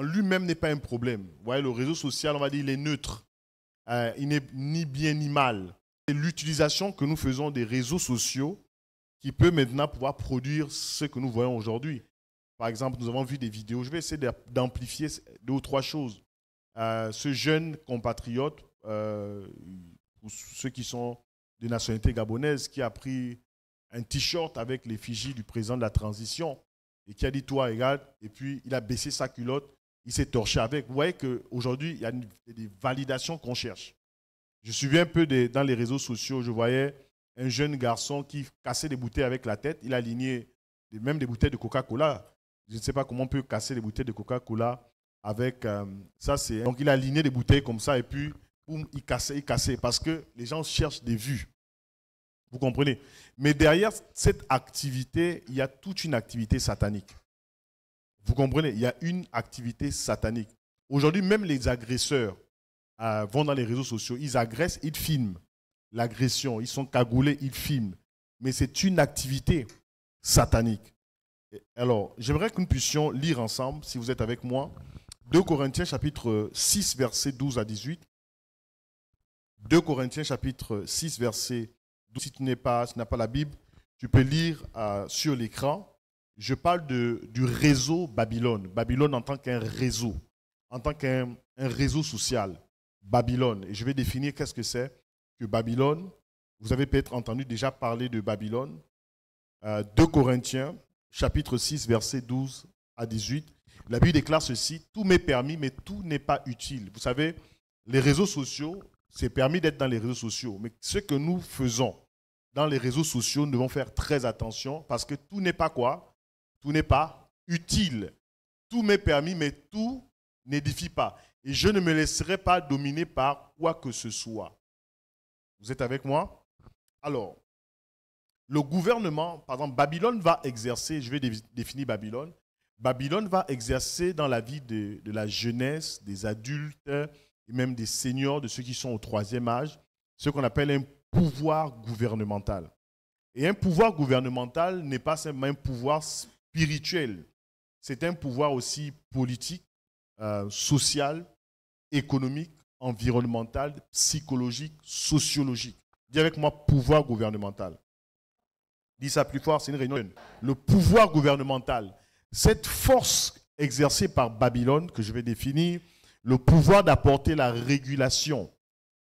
lui-même n'est pas un problème. Vous voyez, le réseau social, on va dire, il est neutre. Il n'est ni bien ni mal. C'est l'utilisation que nous faisons des réseaux sociaux qui peut maintenant pouvoir produire ce que nous voyons aujourd'hui. Par exemple, nous avons vu des vidéos. Je vais essayer d'amplifier 2 ou 3 choses. Ce jeune compatriote, pour ceux qui sont de nationalité gabonaise, qui a pris un t-shirt avec l'effigie du président de la transition et qui a dit « toi, regarde », et puis il a baissé sa culotte, il s'est torché avec. Vous voyez qu'aujourd'hui, il y a des validations qu'on cherche. Je suivais un peu dans les réseaux sociaux, je voyais un jeune garçon qui cassait des bouteilles avec la tête, il a aligné même des bouteilles de Coca-Cola. Je ne sais pas comment on peut casser des bouteilles de Coca-Cola avec ça. Donc il a aligné des bouteilles comme ça et puis boum, il cassait parce que les gens cherchent des vues. Vous comprenez? Mais derrière cette activité, il y a toute une activité satanique. Vous comprenez? Il y a une activité satanique. Aujourd'hui, même les agresseurs vont dans les réseaux sociaux, ils agressent, ils filment l'agression, ils sont cagoulés, ils filment. Mais c'est une activité satanique. Alors, j'aimerais que nous puissions lire ensemble, si vous êtes avec moi, 2 Corinthiens chapitre 6, versets 12 à 18. 2 Corinthiens chapitre 6, verset 12. Si tu n'as pas la Bible, tu peux lire sur l'écran. Je parle du réseau Babylone. Babylone en tant qu'un réseau, en tant qu'un réseau social. Babylone. Et je vais définir qu'est-ce que c'est que Babylone. Vous avez peut-être entendu déjà parler de Babylone. 2 Corinthiens chapitre 6, verset 12 à 18. La Bible déclare ceci: tout m'est permis, mais tout n'est pas utile. Vous savez, les réseaux sociaux, c'est permis d'être dans les réseaux sociaux. Mais ce que nous faisons dans les réseaux sociaux, nous devons faire très attention parce que tout n'est pas quoi? Tout n'est pas utile. Tout m'est permis, mais tout n'édifie pas. Et je ne me laisserai pas dominer par quoi que ce soit. Vous êtes avec moi? Alors, le gouvernement, par exemple, Babylone va exercer, je vais définir Babylone. Babylone va exercer dans la vie de la jeunesse, des adultes et même des seniors, de ceux qui sont au 3e âge, ce qu'on appelle un pouvoir gouvernemental. Et un pouvoir gouvernemental n'est pas seulement un pouvoir spirituel, c'est un pouvoir aussi politique, social, économique, environnemental, psychologique, sociologique. Dis avec moi, pouvoir gouvernemental. Dis ça plus fort, c'est une réunion. Le pouvoir gouvernemental, cette force exercée par Babylone, que je vais définir, le pouvoir d'apporter la régulation.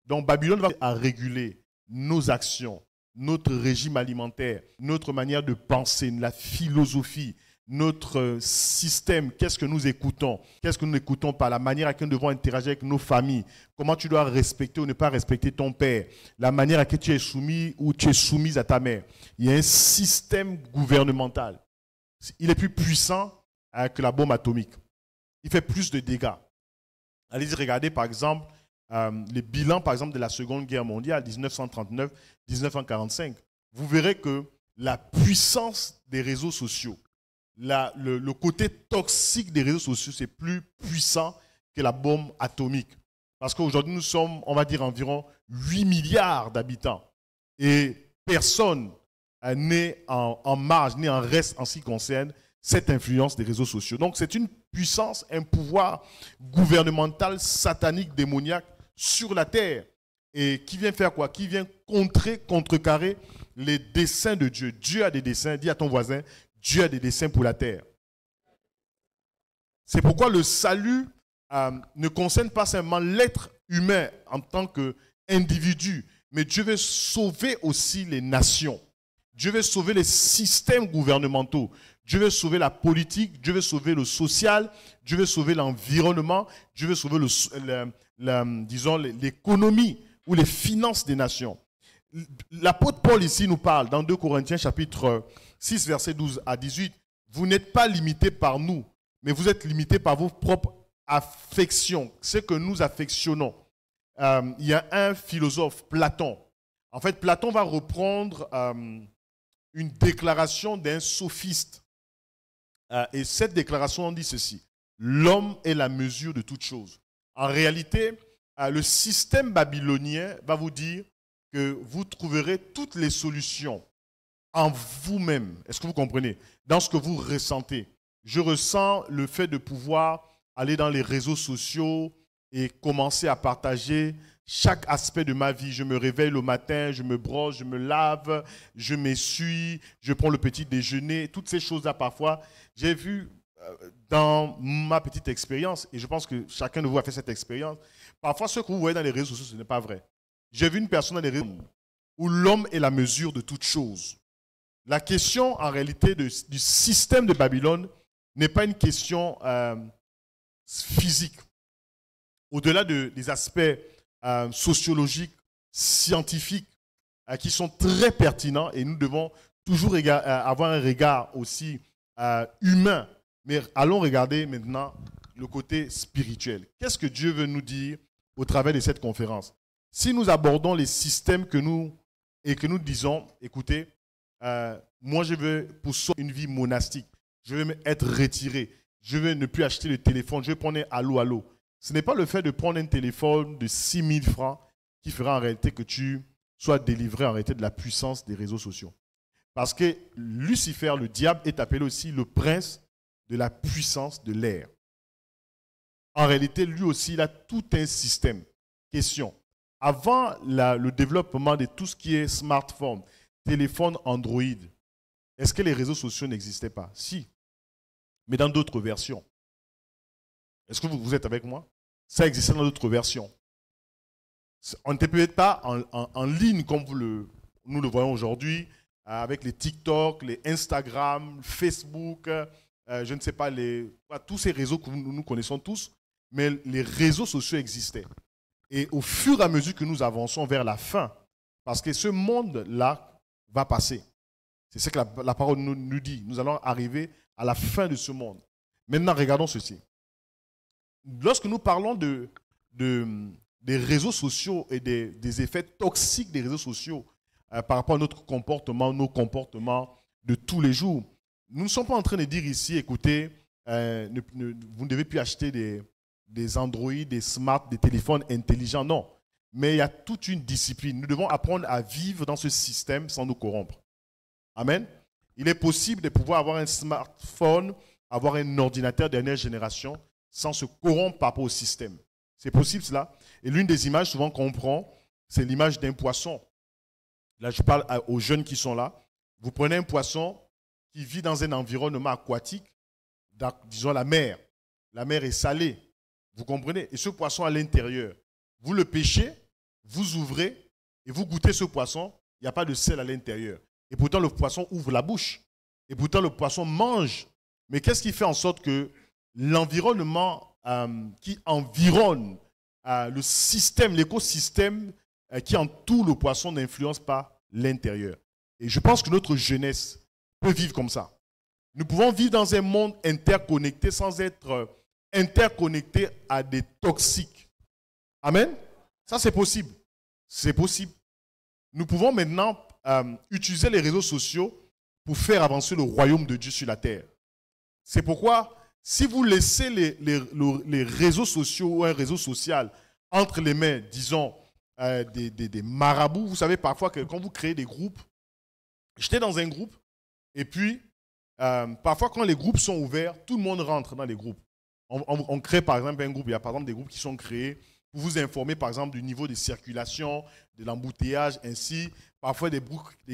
Donc Babylone va réguler nos actions, notre régime alimentaire, notre manière de penser, la philosophie, notre système, qu'est-ce que nous écoutons, qu'est-ce que nous n'écoutons pas, la manière à laquelle nous devons interagir avec nos familles, comment tu dois respecter ou ne pas respecter ton père, la manière à laquelle tu es soumis ou tu es soumise à ta mère. Il y a un système gouvernemental. Il est plus puissant que la bombe atomique. Il fait plus de dégâts. Allez-y regarder par exemple les bilans par exemple de la Seconde Guerre mondiale, 1939-1945. Vous verrez que la puissance des réseaux sociaux, le côté toxique des réseaux sociaux, c'est plus puissant que la bombe atomique. Parce qu'aujourd'hui, nous sommes, on va dire, environ 8 milliards d'habitants. Et personne n'est en marge, n'est en reste en ce qui concerne cette influence des réseaux sociaux. Donc, c'est une puissance, un pouvoir gouvernemental, satanique, démoniaque sur la terre. Et qui vient faire quoi? Qui vient contrecarrer les desseins de Dieu. Dieu a des desseins. Dis à ton voisin, Dieu a des desseins pour la terre. C'est pourquoi le salut ne concerne pas seulement l'être humain en tant qu'individu, mais Dieu veut sauver aussi les nations. Dieu veut sauver les systèmes gouvernementaux. Dieu veut sauver la politique, Dieu veut sauver le social, Dieu veut sauver l'environnement, Dieu veut sauver l'économie ou les finances des nations. L'apôtre Paul ici nous parle dans 2 Corinthiens chapitre 6 verset 12 à 18. Vous n'êtes pas limités par nous, mais vous êtes limités par vos propres affections, ce que nous affectionnons. Il y a un philosophe, Platon. En fait, Platon va reprendre une déclaration d'un sophiste. Et cette déclaration on dit ceci: l'homme est la mesure de toute chose. En réalité, le système babylonien va vous dire que vous trouverez toutes les solutions en vous-même. Est-ce que vous comprenez? Dans ce que vous ressentez. Je ressens le fait de pouvoir aller dans les réseaux sociaux et commencer à partager chaque aspect de ma vie. Je me réveille le matin, je me brosse, je me lave, je m'essuie, je prends le petit déjeuner. Toutes ces choses-là, parfois, j'ai vu dans ma petite expérience, et je pense que chacun de vous a fait cette expérience, parfois ce que vous voyez dans les réseaux sociaux, ce n'est pas vrai. J'ai vu une personne dans les réseaux où l'homme est la mesure de toute chose. La question, en réalité, du système de Babylone n'est pas une question physique. Au-delà des aspects sociologiques, scientifiques, qui sont très pertinents, et nous devons toujours avoir un regard aussi humain. Mais allons regarder maintenant le côté spirituel. Qu'est-ce que Dieu veut nous dire au travers de cette conférence? Si nous abordons les systèmes que nous disons, écoutez, moi je veux poursuivre une vie monastique, je veux être retiré, je veux ne plus acheter de téléphone, je veux prendre un allô. Ce n'est pas le fait de prendre un téléphone de 6 000 francs qui fera en réalité que tu sois délivré en réalité de la puissance des réseaux sociaux. Parce que Lucifer, le diable, est appelé aussi le prince de la puissance de l'air. En réalité, lui aussi, il a tout un système. Question. Avant le développement de tout ce qui est smartphone, téléphone Android, est-ce que les réseaux sociaux n'existaient pas? Si. Mais dans d'autres versions. Est-ce que vous êtes avec moi? Ça existait dans d'autres versions. On n'était peut-être pas en ligne comme nous le voyons aujourd'hui, avec les TikTok, les Instagram, Facebook, je ne sais pas, tous ces réseaux que nous connaissons tous, mais les réseaux sociaux existaient. Et au fur et à mesure que nous avançons vers la fin, parce que ce monde-là va passer. C'est ce que la parole nous dit. Nous allons arriver à la fin de ce monde. Maintenant, regardons ceci. Lorsque nous parlons des réseaux sociaux et des effets toxiques des réseaux sociaux par rapport à notre comportement, nos comportements de tous les jours, nous ne sommes pas en train de dire ici, écoutez, vous ne devez plus acheter des Android, des Smart, des téléphones intelligents. Non. Mais il y a toute une discipline. Nous devons apprendre à vivre dans ce système sans nous corrompre. Amen. Il est possible de pouvoir avoir un smartphone, avoir un ordinateur dernière génération sans se corrompre par rapport au système. C'est possible cela. Et l'une des images souvent qu'on prend, c'est l'image d'un poisson. Là, je parle aux jeunes qui sont là. Vous prenez un poisson qui vit dans un environnement aquatique, disons la mer. La mer est salée. Vous comprenez? Et ce poisson à l'intérieur, vous le pêchez, vous ouvrez et vous goûtez ce poisson. il n'y a pas de sel à l'intérieur. Et pourtant, le poisson ouvre la bouche. Et pourtant, le poisson mange. Mais qu'est-ce qui fait en sorte que l'environnement qui environne le système, l'écosystème qui entoure le poisson n'influence pas l'intérieur? Et je pense que notre jeunesse peut vivre comme ça. Nous pouvons vivre dans un monde interconnecté sans être interconnecté à des toxiques. Amen? Ça, c'est possible. C'est possible. Nous pouvons maintenant utiliser les réseaux sociaux pour faire avancer le royaume de Dieu sur la terre. C'est pourquoi, si vous laissez les réseaux sociaux ou un réseau social entre les mains, disons, des marabouts, vous savez parfois que quand vous créez des groupes, j'étais dans un groupe, et puis, parfois quand les groupes sont ouverts, tout le monde rentre dans les groupes. On crée par exemple un groupe, il y a par exemple des groupes qui sont créés pour vous informer par exemple du niveau de circulation, de l'embouteillage, ainsi. Parfois des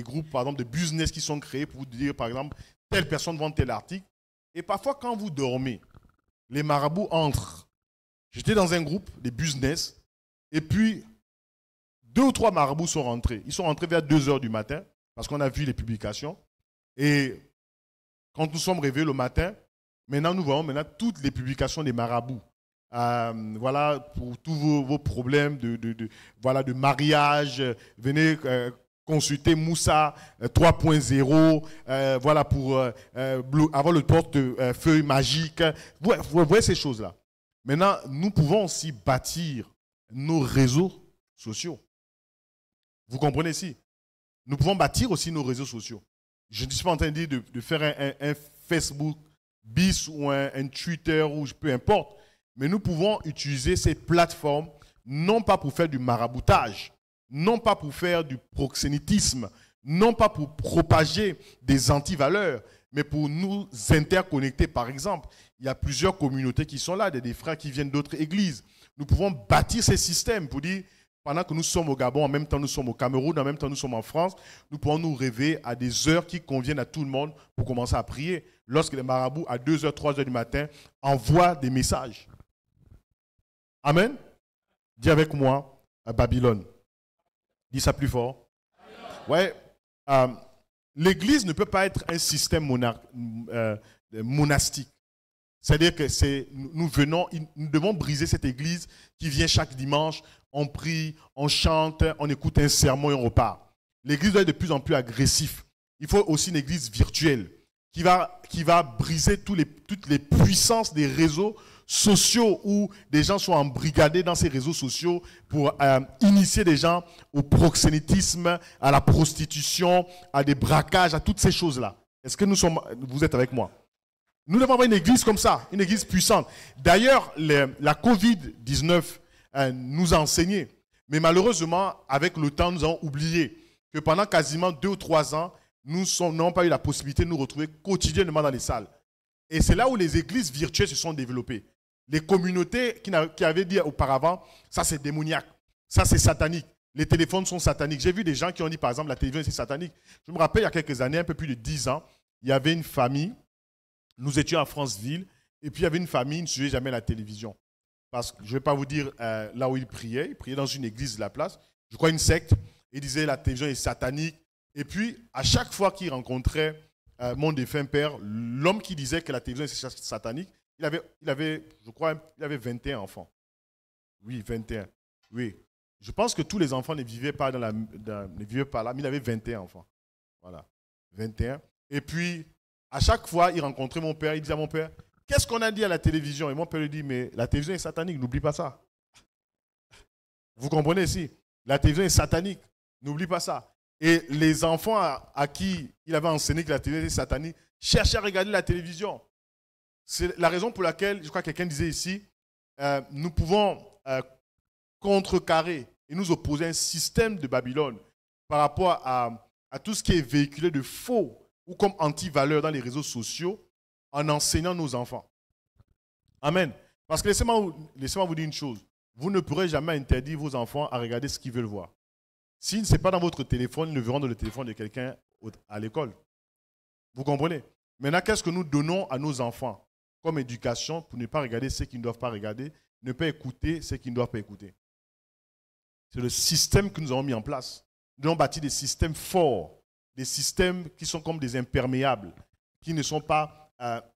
groupes par exemple de business qui sont créés pour vous dire par exemple, telle personne vend tel article. Et parfois quand vous dormez, les marabouts entrent. J'étais dans un groupe de business, et puis 2 ou 3 marabouts sont rentrés. Ils sont rentrés vers 2 h du matin, parce qu'on a vu les publications. Et quand nous sommes réveillés le matin, maintenant nous voyons toutes les publications des marabouts. Voilà, pour tous vos problèmes de mariage, venez consulter Moussa 3.0, voilà, pour avoir le porte-feuille magique. Vous voyez ces choses-là. Maintenant, nous pouvons aussi bâtir nos réseaux sociaux. Vous comprenez ici? Nous pouvons bâtir aussi nos réseaux sociaux. Je ne suis pas en train de dire de faire un Facebook bis ou un Twitter ou peu importe. Mais nous pouvons utiliser ces plateformes non pas pour faire du maraboutage, non pas pour faire du proxénétisme, non pas pour propager des antivaleurs, mais pour nous interconnecter. Par exemple, il y a plusieurs communautés qui sont là, des frères qui viennent d'autres églises. Nous pouvons bâtir ces systèmes pour dire, pendant que nous sommes au Gabon, en même temps nous sommes au Cameroun, en même temps nous sommes en France, nous pouvons nous réveiller à des heures qui conviennent à tout le monde pour commencer à prier. Lorsque les marabouts, à 2 h, 3 h du matin, envoient des messages. Amen. Dis avec moi, à Babylone. Dis ça plus fort. Ouais. L'Église ne peut pas être un système monastique. C'est-à-dire que nous devons briser cette Église qui vient chaque dimanche, on prie, on chante, on écoute un sermon et on repart. L'Église doit être de plus en plus agressive. Il faut aussi une Église virtuelle qui va briser toutes les puissances des réseaux sociaux où des gens sont embrigadés dans ces réseaux sociaux pour initier des gens au proxénétisme, à la prostitution, à des braquages, à toutes ces choses-là. Est-ce que vous êtes avec moi? Nous devons avoir une église comme ça, une église puissante. D'ailleurs, la Covid-19 nous a enseigné, mais malheureusement, avec le temps, nous avons oublié que pendant quasiment 2 ou 3 ans, nous n'avons pas eu la possibilité de nous retrouver quotidiennement dans les salles. Et c'est là où les églises virtuelles se sont développées. Les communautés qui avaient dit auparavant, ça c'est démoniaque, ça c'est satanique, les téléphones sont sataniques. J'ai vu des gens qui ont dit par exemple la télévision c'est satanique. Je me rappelle il y a quelques années, un peu plus de 10 ans, il y avait une famille, nous étions à Franceville, et puis il y avait une famille, ils ne suivaient jamais la télévision. Parce que je ne vais pas vous dire là où ils priaient dans une église de la place, je crois une secte, ils disaient la télévision est satanique. Et puis à chaque fois qu'ils rencontraient mon défunt père, l'homme qui disait que la télévision est satanique, il avait 21 enfants. Oui, 21. Oui. Je pense que tous les enfants ne vivaient pas là, mais il avait 21 enfants. Voilà. 21. Et puis, à chaque fois, il rencontrait mon père, il disait à mon père, qu'est-ce qu'on a dit à la télévision? Et mon père lui dit, mais la télévision est satanique, n'oublie pas ça. Vous comprenez ici? La télévision est satanique, n'oublie pas ça. Et les enfants à qui il avait enseigné que la télévision est satanique cherchaient à regarder la télévision. C'est la raison pour laquelle, je crois que quelqu'un disait ici, nous pouvons contrecarrer et nous opposer à un système de Babylone par rapport à tout ce qui est véhiculé de faux ou comme anti-valeurs dans les réseaux sociaux en enseignant nos enfants. Amen. Parce que laissez-moi vous dire une chose. Vous ne pourrez jamais interdire vos enfants à regarder ce qu'ils veulent voir. Si ce n'est pas dans votre téléphone, ils le verront dans le téléphone de quelqu'un à l'école. Vous comprenez? Maintenant, qu'est-ce que nous donnons à nos enfants comme éducation pour ne pas regarder ce qu'ils ne doivent pas regarder, ne pas écouter ce qu'ils ne doivent pas écouter? C'est le système que nous avons mis en place. nous avons bâti des systèmes forts, des systèmes qui sont comme des imperméables, qui ne sont pas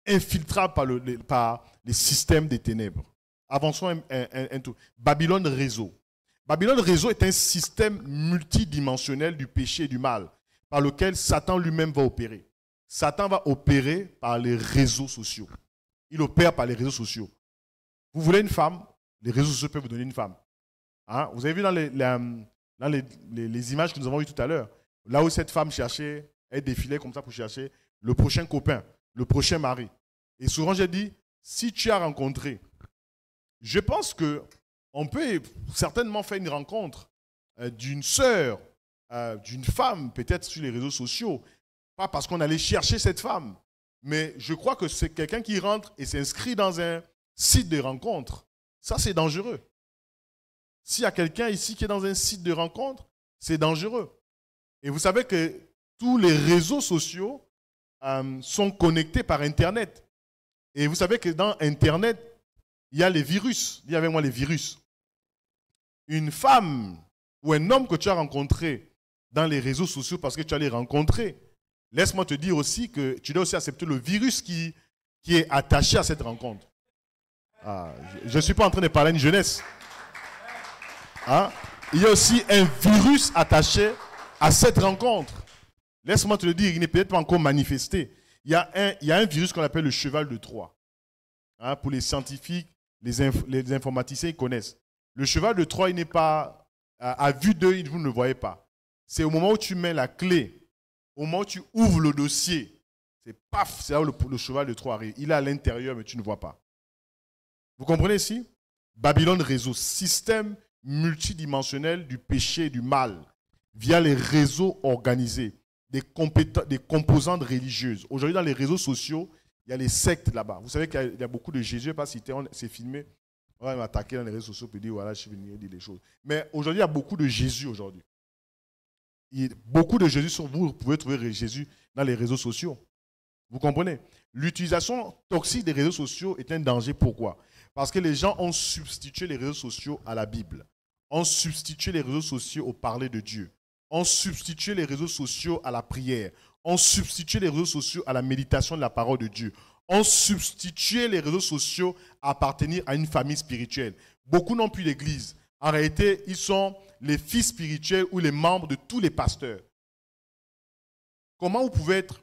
infiltrables par les systèmes des ténèbres. Avançons un tour. Babylone réseau. Babylone réseau est un système multidimensionnel du péché et du mal par lequel Satan lui-même va opérer. Satan va opérer par les réseaux sociaux. Il opère par les réseaux sociaux. Vous voulez une femme, les réseaux sociaux peuvent vous donner une femme. Hein? Vous avez vu dans les images que nous avons vues tout à l'heure, là où cette femme cherchait, elle défilait comme ça pour chercher le prochain copain, le prochain mari. Et souvent j'ai dit, si tu as rencontré, je pense qu'on peut certainement faire une rencontre d'une sœur, d'une femme, peut-être sur les réseaux sociaux, pas parce qu'on allait chercher cette femme, mais je crois que c'est quelqu'un qui rentre et s'inscrit dans un site de rencontre. Ça, c'est dangereux. S'il y a quelqu'un ici qui est dans un site de rencontre, c'est dangereux. Et vous savez que tous les réseaux sociaux sont connectés par Internet. Et vous savez que dans Internet, il y a les virus. Dis avec moi les virus. Une femme ou un homme que tu as rencontré dans les réseaux sociaux parce que tu as les rencontrés, laisse-moi te dire aussi que tu dois aussi accepter le virus qui est attaché à cette rencontre. Ah, je ne suis pas en train de parler d'une jeunesse. Hein? Il y a aussi un virus attaché à cette rencontre. Laisse-moi te le dire, il n'est peut-être pas encore manifesté. Il y a un virus qu'on appelle le cheval de Troie. Hein, pour les scientifiques, les informaticiens, ils connaissent. Le cheval de Troie, il n'est pas à vue d'œil, vous ne le voyez pas. C'est au moment où tu mets la clé, au moment où tu ouvres le dossier, c'est paf, c'est là où le cheval de Troie arrive. Il est à l'intérieur, mais tu ne vois pas. Vous comprenez ici? Babylone réseau, système multidimensionnel du péché et du mal, via les réseaux organisés, des composantes religieuses. Aujourd'hui, dans les réseaux sociaux, il y a les sectes là-bas. Vous savez qu'il y a beaucoup de Jésus, je ne sais pas si c'est filmé. On va m'attaquer dans les réseaux sociaux et dire, voilà, je suis venu dire des choses. Mais aujourd'hui, il y a beaucoup de Jésus aujourd'hui. Beaucoup de Jésus, vous pouvez trouver Jésus dans les réseaux sociaux. Vous comprenez? L'utilisation toxique des réseaux sociaux est un danger. Pourquoi? Parce que les gens ont substitué les réseaux sociaux à la Bible. Ont substitué les réseaux sociaux au parler de Dieu. Ont substitué les réseaux sociaux à la prière. Ont substitué les réseaux sociaux à la méditation de la parole de Dieu. Ont substitué les réseaux sociaux à appartenir à une famille spirituelle. Beaucoup n'ont plus d'église. En réalité, ils sont les fils spirituels ou les membres de tous les pasteurs. Comment vous pouvez être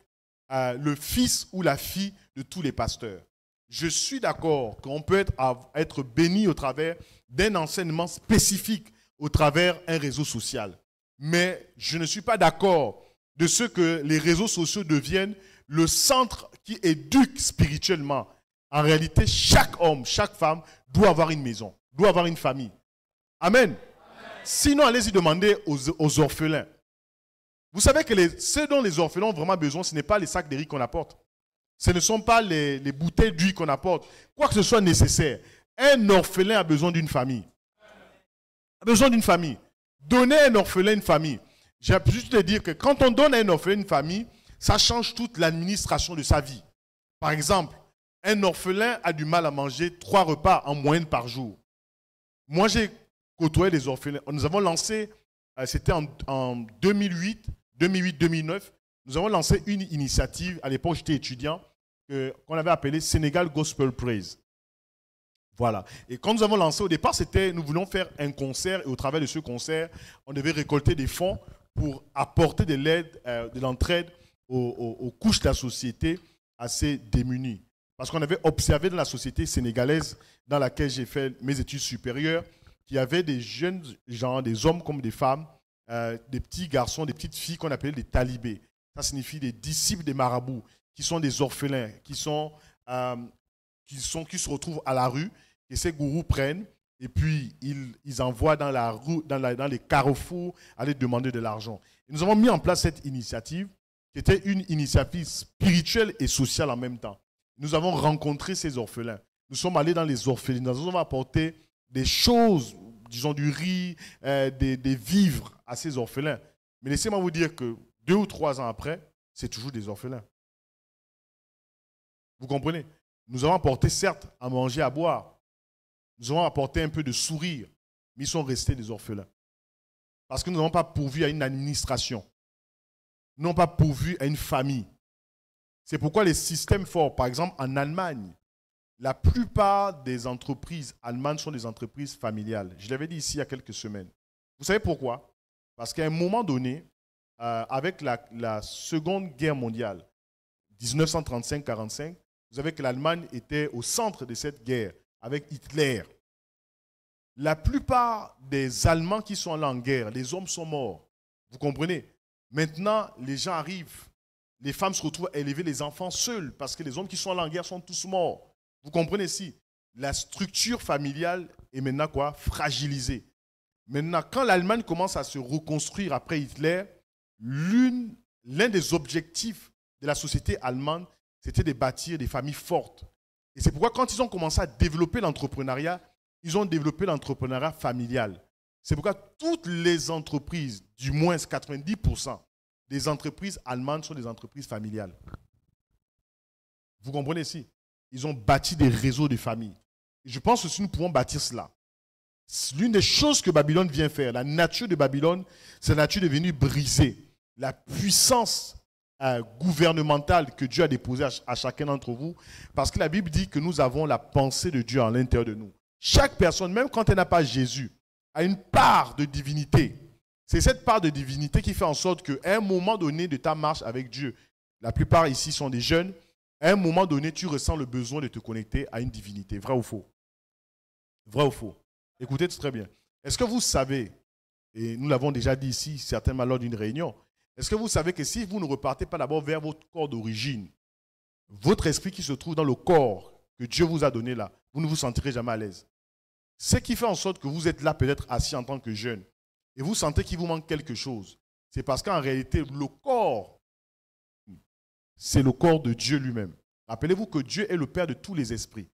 le fils ou la fille de tous les pasteurs? Je suis d'accord qu'on peut être béni au travers d'un enseignement spécifique au travers d'un réseau social. Mais je ne suis pas d'accord de ce que les réseaux sociaux deviennent le centre qui éduque spirituellement. En réalité, chaque homme, chaque femme doit avoir une maison, doit avoir une famille. Amen. Sinon, allez-y demander aux orphelins. Vous savez que ce dont les orphelins ont vraiment besoin, ce n'est pas les sacs de riz qu'on apporte. Ce ne sont pas les bouteilles d'huile qu'on apporte. Quoi que ce soit nécessaire. Un orphelin a besoin d'une famille. A besoin d'une famille. Donner à un orphelin une famille. J'ai juste te dire que quand on donne à un orphelin une famille, ça change toute l'administration de sa vie. Par exemple, un orphelin a du mal à manger 3 repas en moyenne par jour. Moi, j'ai côtoyé des orphelins. Nous avons lancé, c'était en 2008-2009, nous avons lancé une initiative, à l'époque j'étais étudiant, qu'on avait appelée Sénégal Gospel Praise. Voilà. Et quand nous avons lancé au départ, nous voulions faire un concert et au travers de ce concert, on devait récolter des fonds pour apporter de l'aide, de l'entraide aux couches de la société assez démunies. Parce qu'on avait observé dans la société sénégalaise dans laquelle j'ai fait mes études supérieures qu'il y avait des jeunes gens, des hommes comme des femmes, des petits garçons, des petites filles qu'on appelait des talibés. Ça signifie des disciples des marabouts, qui sont des orphelins, qui se retrouvent à la rue, et ces gourous prennent, et puis ils envoient dans la rue, dans les carrefours, aller demander de l'argent. Et nous avons mis en place cette initiative, qui était une initiative spirituelle et sociale en même temps. Nous avons rencontré ces orphelins. Nous sommes allés dans les orphelinats, nous avons apporté des choses, disons du riz, des vivres à ces orphelins. Mais laissez-moi vous dire que 2 ou 3 ans après, c'est toujours des orphelins. Vous comprenez? Nous avons apporté certes à manger, à boire. Nous avons apporté un peu de sourire, mais ils sont restés des orphelins. Parce que nous n'avons pas pourvu à une administration. Nous n'avons pas pourvu à une famille. C'est pourquoi les systèmes forts, par exemple en Allemagne, la plupart des entreprises allemandes sont des entreprises familiales. Je l'avais dit ici il y a quelques semaines. Vous savez pourquoi? Parce qu'à un moment donné, avec la Seconde Guerre mondiale, 1935-45, vous savez que l'Allemagne était au centre de cette guerre avec Hitler. La plupart des Allemands qui sont allés en guerre, les hommes sont morts. Vous comprenez? Maintenant, les gens arrivent. Les femmes se retrouvent à élever les enfants seuls parce que les hommes qui sont allés en guerre sont tous morts. Vous comprenez ici? La structure familiale est maintenant quoi? Fragilisée. Maintenant, quand l'Allemagne commence à se reconstruire après Hitler, l'un des objectifs de la société allemande, c'était de bâtir des familles fortes. Et c'est pourquoi quand ils ont commencé à développer l'entrepreneuriat, ils ont développé l'entrepreneuriat familial. C'est pourquoi toutes les entreprises, du moins 90% des entreprises allemandes sont des entreprises familiales. Vous comprenez ici? Ils ont bâti des réseaux de familles. Et je pense que si nous pouvons bâtir cela, l'une des choses que Babylone vient faire, la nature de Babylone, c'est la nature de venir briser la puissance gouvernementale que Dieu a déposée à chacun d'entre vous, parce que la Bible dit que nous avons la pensée de Dieu à l'intérieur de nous. Chaque personne, même quand elle n'a pas Jésus, a une part de divinité. C'est cette part de divinité qui fait en sorte qu'à un moment donné de ta marche avec Dieu, la plupart ici sont des jeunes, à un moment donné, tu ressens le besoin de te connecter à une divinité. Vrai ou faux? Vrai ou faux? Écoutez très bien. Est-ce que vous savez, et nous l'avons déjà dit ici, certainement lors d'une réunion, est-ce que vous savez que si vous ne repartez pas d'abord vers votre corps d'origine, votre esprit qui se trouve dans le corps que Dieu vous a donné là, vous ne vous sentirez jamais à l'aise. Ce qui fait en sorte que vous êtes là peut-être assis en tant que jeune et vous sentez qu'il vous manque quelque chose, c'est parce qu'en réalité, le corps, c'est le corps de Dieu lui-même. Rappelez-vous que Dieu est le Père de tous les esprits.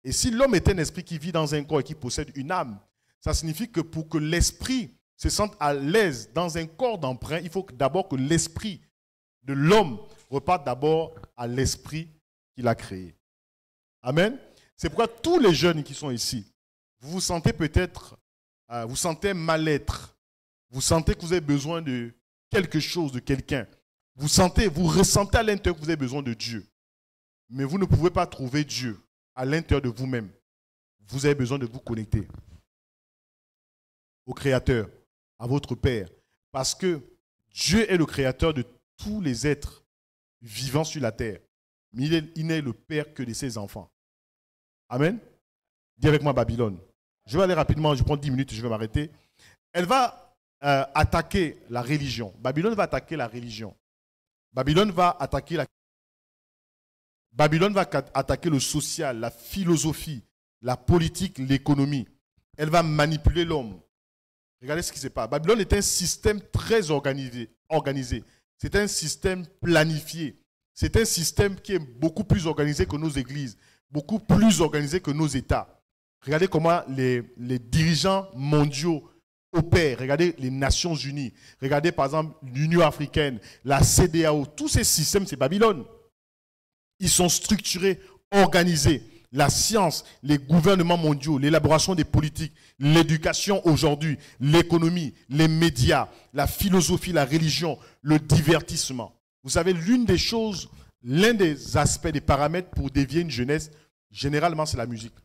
Et si l'homme est un esprit qui vit dans un corps et qui possède une âme, ça signifie que pour que l'esprit se sente à l'aise dans un corps d'emprunt, il faut d'abord que l'esprit de l'homme reparte d'abord à l'esprit qu'il a créé. Amen. C'est pourquoi tous les jeunes qui sont ici, vous vous sentez peut-être, vous sentez mal-être, vous sentez que vous avez besoin de quelque chose, de quelqu'un. Vous ressentez à l'intérieur que vous avez besoin de Dieu. Mais vous ne pouvez pas trouver Dieu à l'intérieur de vous-même. Vous avez besoin de vous connecter au Créateur, à votre Père. Parce que Dieu est le Créateur de tous les êtres vivants sur la terre. Mais il n'est le Père que de ses enfants. Amen. Dis avec moi Babylone. Je vais aller rapidement, je prends 10 minutes et je vais m'arrêter. Elle va attaquer la religion. Babylone va attaquer la religion. Babylone va attaquer le social, la philosophie, la politique, l'économie. Elle va manipuler l'homme. Regardez ce qui se passe. Babylone est un système très organisé. C'est un système planifié. C'est un système qui est beaucoup plus organisé que nos églises, beaucoup plus organisé que nos États. Regardez comment les dirigeants mondiaux opèrent. Regardez les Nations Unies. Regardez par exemple l'Union africaine, la CEDEAO. Tous ces systèmes, c'est Babylone. Ils sont structurés, organisés. La science, les gouvernements mondiaux, l'élaboration des politiques, l'éducation aujourd'hui, l'économie, les médias, la philosophie, la religion, le divertissement. Vous savez, l'un des aspects, des paramètres pour dévier une jeunesse, généralement, c'est la musique.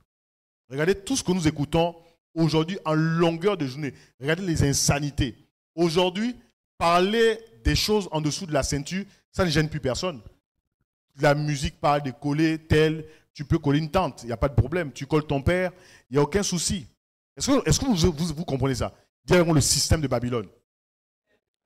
Regardez tout ce que nous écoutons aujourd'hui en longueur de journée. Regardez les insanités. Aujourd'hui, parler des choses en dessous de la ceinture, ça ne gêne plus personne. La musique parle de coller tel, tu peux coller une tante, il n'y a pas de problème. Tu colles ton père, il n'y a aucun souci. Est-ce que vous comprenez ça? Directement le système de Babylone.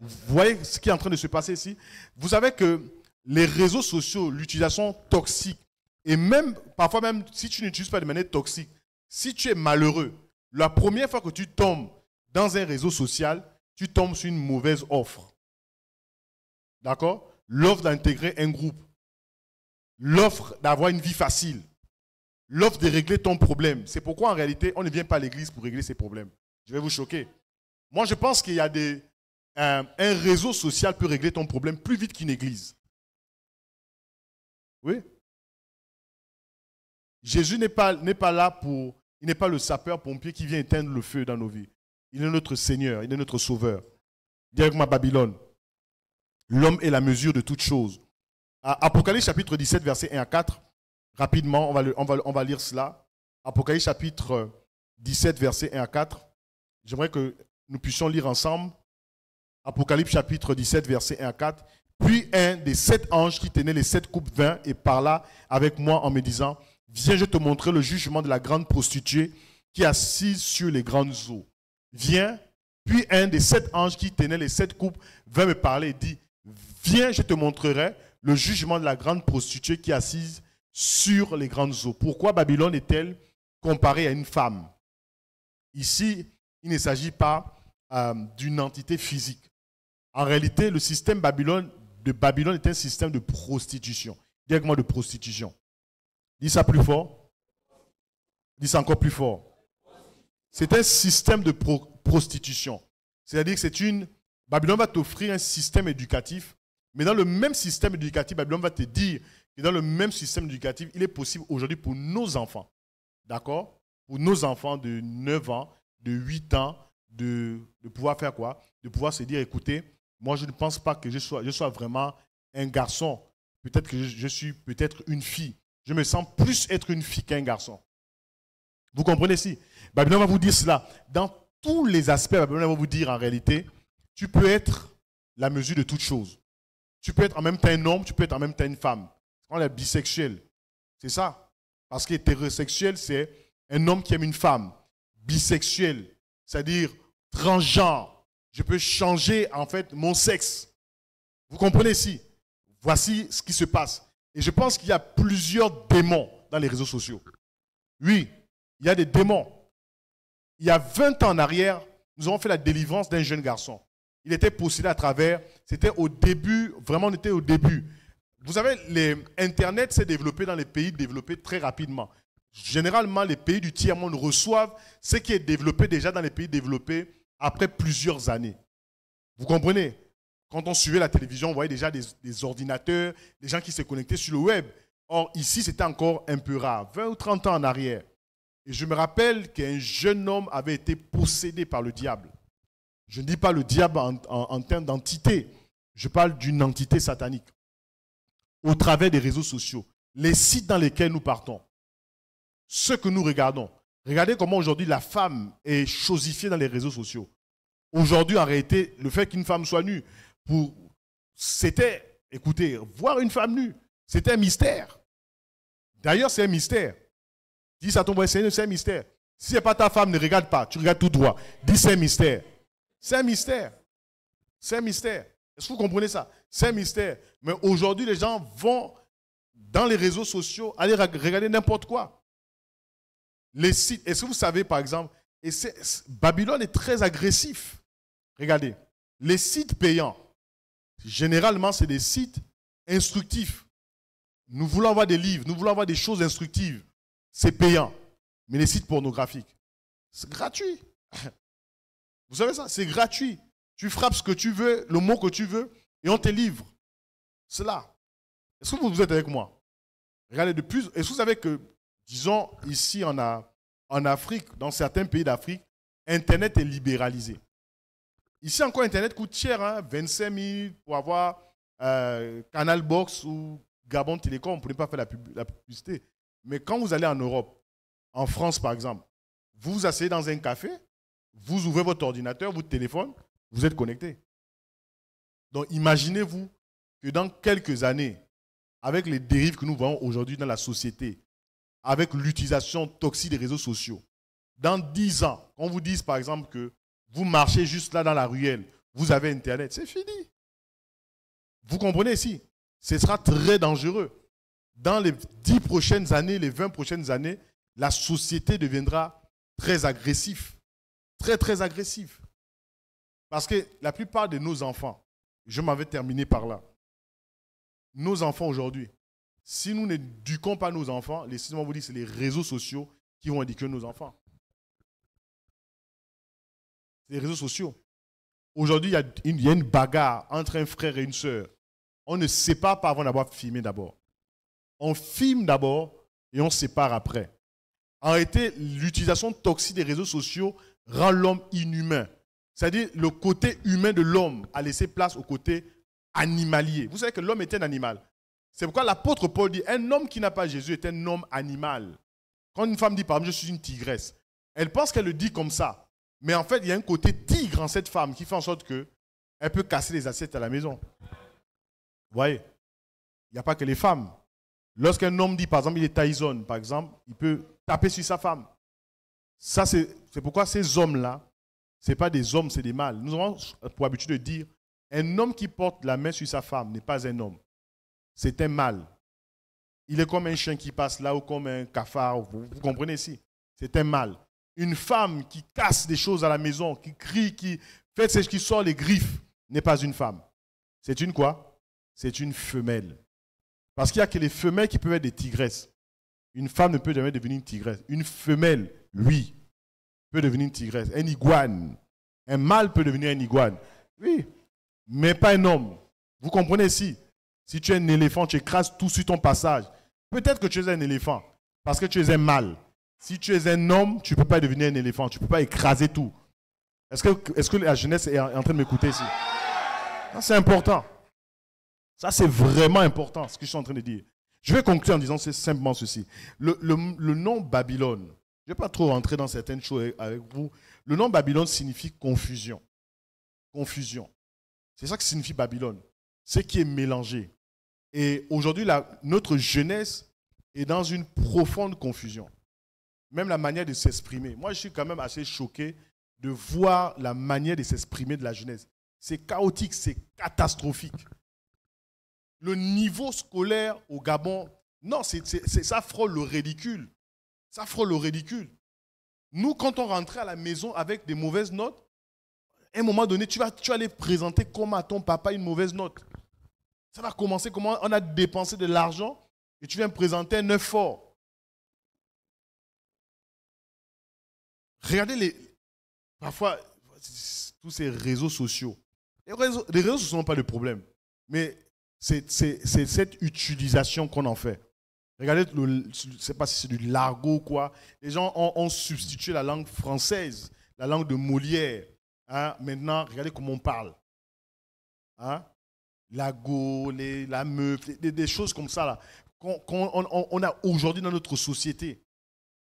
Vous voyez ce qui est en train de se passer ici? Vous savez que les réseaux sociaux, l'utilisation toxique, et même, parfois même, si tu n'utilises pas de manière toxique, si tu es malheureux, la première fois que tu tombes dans un réseau social, tu tombes sur une mauvaise offre. D'accord? L'offre d'intégrer un groupe. L'offre d'avoir une vie facile. L'offre de régler ton problème. C'est pourquoi en réalité, on ne vient pas à l'église pour régler ses problèmes. Je vais vous choquer. Moi, je pense qu'il y a un réseau social peut régler ton problème plus vite qu'une église. Oui. Jésus n'est pas là il n'est pas le sapeur-pompier qui vient éteindre le feu dans nos vies. Il est notre Seigneur, il est notre Sauveur. Dis avec moi Babylone. L'homme est la mesure de toutes choses. Apocalypse chapitre 17, verset 1 à 4. Rapidement, on va lire cela. Apocalypse chapitre 17, verset 1 à 4. J'aimerais que nous puissions lire ensemble. Apocalypse chapitre 17, verset 1 à 4. Puis un des 7 anges qui tenait les 7 coupes vin et parla avec moi en me disant, viens, je te montrerai le jugement de la grande prostituée qui est assise sur les grandes eaux. Viens. Puis un des 7 anges qui tenait les 7 coupes vint me parler et dit, viens, je te montrerai le jugement de la grande prostituée qui est assise sur les grandes eaux. Pourquoi Babylone est-elle comparée à une femme? Ici, il ne s'agit pas d'une entité physique. En réalité, le système de Babylone est un système de prostitution. Dis avec moi de prostitution. Dis ça plus fort. Dis ça encore plus fort. C'est un système de prostitution. C'est-à-dire que Babylone va t'offrir un système éducatif, mais dans le même système éducatif, Babylone va te dire que dans le même système éducatif, il est possible aujourd'hui pour nos enfants, d'accord? Pour nos enfants de 9 ans, de 8 ans, de pouvoir faire quoi? De pouvoir se dire, écoutez, moi je ne pense pas que je sois vraiment un garçon. Peut-être que je suis peut-être une fille. Je me sens plus être une fille qu'un garçon. Vous comprenez ici? Babylone va vous dire cela. Dans tous les aspects, Babylone va vous dire en réalité, tu peux être la mesure de toutes choses. Tu peux être en même temps un homme, tu peux être en même temps une femme. On est bisexuel. C'est ça. Parce qu'hétérosexuel, c'est un homme qui aime une femme. Bisexuel, c'est-à-dire transgenre. Je peux changer en fait mon sexe. Vous comprenez ici? Voici ce qui se passe. Et je pense qu'il y a plusieurs démons dans les réseaux sociaux. Oui, il y a des démons. Il y a 20 ans en arrière, nous avons fait la délivrance d'un jeune garçon. Il était possédé à travers, c'était au début, vraiment on était au début. Vous savez, Internet s'est développé dans les pays développés très rapidement. Généralement, les pays du tiers-monde reçoivent ce qui est développé déjà dans les pays développés après plusieurs années. Vous comprenez? Quand on suivait la télévision, on voyait déjà des ordinateurs, des gens qui se connectaient sur le web. Or, ici, c'était encore un peu rare, 20 ou 30 ans en arrière. Et je me rappelle qu'un jeune homme avait été possédé par le diable. Je ne dis pas le diable en termes d'entité. Je parle d'une entité satanique. Au travers des réseaux sociaux, les sites dans lesquels nous partons, ce que nous regardons. Regardez comment aujourd'hui la femme est chosifiée dans les réseaux sociaux. Aujourd'hui, en réalité, le fait qu'une femme soit nue, c'était, écoutez, voir une femme nue, c'était un mystère. D'ailleurs, c'est un mystère. Dis ça à ton voisin, c'est un mystère. Si ce n'est pas ta femme, ne regarde pas, tu regardes tout droit. Dis c'est un mystère. C'est un mystère. C'est un mystère. Est-ce que vous comprenez ça? C'est un mystère. Mais aujourd'hui, les gens vont dans les réseaux sociaux aller regarder n'importe quoi. Les sites, est-ce que vous savez, par exemple, Babylone est très agressif. Regardez, les sites payants, généralement, c'est des sites instructifs. Nous voulons avoir des livres, nous voulons avoir des choses instructives. C'est payant. Mais les sites pornographiques, c'est gratuit. Vous savez ça? C'est gratuit. Tu frappes ce que tu veux, le mot que tu veux, et on te livre. C'est là. Est-ce que vous êtes avec moi? Regardez, de plus. Est-ce que vous savez que, disons, ici en Afrique, dans certains pays d'Afrique, Internet est libéralisé. Ici encore, Internet coûte cher, hein, 25 000 pour avoir Canal Box ou Gabon Télécom. On ne peut pas faire la publicité. Mais quand vous allez en Europe, en France par exemple, vous vous asseyez dans un café, vous ouvrez votre ordinateur, votre téléphone, vous êtes connecté. Donc imaginez-vous que dans quelques années, avec les dérives que nous voyons aujourd'hui dans la société, avec l'utilisation toxique des réseaux sociaux, dans 10 ans, quand on vous dise par exemple que vous marchez juste là dans la ruelle, vous avez Internet, c'est fini. Vous comprenez ici? Ce sera très dangereux. Dans les 10 prochaines années, les 20 prochaines années, la société deviendra très agressive. Très, très agressive. Parce que la plupart de nos enfants, je m'avais terminé par là, nos enfants aujourd'hui, si nous n'éduquons pas nos enfants, laissez-moi vous dire, c'est les réseaux sociaux qui vont éduquer nos enfants. Les réseaux sociaux. Aujourd'hui, il y a une bagarre entre un frère et une sœur. On ne sépare pas avant d'avoir filmé d'abord. On filme d'abord et on sépare après. En réalité, l'utilisation toxique des réseaux sociaux rend l'homme inhumain. C'est-à-dire le côté humain de l'homme a laissé place au côté animalier. Vous savez que l'homme est un animal. C'est pourquoi l'apôtre Paul dit, un homme qui n'a pas Jésus est un homme animal. Quand une femme dit, par exemple, je suis une tigresse, elle pense qu'elle le dit comme ça. Mais en fait, il y a un côté tigre en cette femme qui fait en sorte qu'elle peut casser les assiettes à la maison. Vous voyez? Il n'y a pas que les femmes. Lorsqu'un homme dit, par exemple, il est Tyson, par exemple, il peut taper sur sa femme. Ça, c'est pourquoi ces hommes-là, ce n'est pas des hommes, c'est des mâles. Nous avons pour habitude de dire, un homme qui porte la main sur sa femme n'est pas un homme. C'est un mâle. Il est comme un chien qui passe là ou comme un cafard. Vous comprenez ici? C'est un mâle. Une femme qui casse des choses à la maison, qui crie, qui sort les griffes, n'est pas une femme. C'est une quoi? C'est une femelle. Parce qu'il n'y a que les femelles qui peuvent être des tigresses. Une femme ne peut jamais devenir une tigresse. Une femelle, oui, peut devenir une tigresse. Un iguane. Un mâle peut devenir un iguane. Oui, mais pas un homme. Vous comprenez ici? Si tu es un éléphant, tu écrases tout sur ton passage. Peut-être que tu es un éléphant, parce que tu es un mâle. Si tu es un homme, tu ne peux pas devenir un éléphant. Tu ne peux pas écraser tout. Est-ce que la jeunesse est en train de m'écouter ici? C'est important. Ça, c'est vraiment important, ce que je suis en train de dire. Je vais conclure en disant c'est simplement ceci. Le nom Babylone, je ne vais pas trop rentrer dans certaines choses avec vous. Le nom Babylone signifie confusion. Confusion. C'est ça que signifie Babylone. Ce qui est mélangé. Et aujourd'hui, notre jeunesse est dans une profonde confusion. Même la manière de s'exprimer. Moi, je suis quand même assez choqué de voir la manière de s'exprimer de la jeunesse. C'est chaotique, c'est catastrophique. Le niveau scolaire au Gabon, non, ça frôle le ridicule. Ça frôle le ridicule. Nous, quand on rentrait à la maison avec des mauvaises notes, à un moment donné, tu vas aller présenter comment à ton papa une mauvaise note. Ça va commencer comment on a dépensé de l'argent et tu viens me présenter un œuf fort. Regardez parfois tous ces réseaux sociaux. Les réseaux sociaux ne sont pas le problème, mais c'est cette utilisation qu'on en fait. Regardez, je ne sais pas si c'est du l'argot ou quoi. Les gens ont substitué la langue française, la langue de Molière. Hein? Maintenant, regardez comment on parle. Hein? La go, la meuf, des choses comme ça là, qu'on a aujourd'hui dans notre société.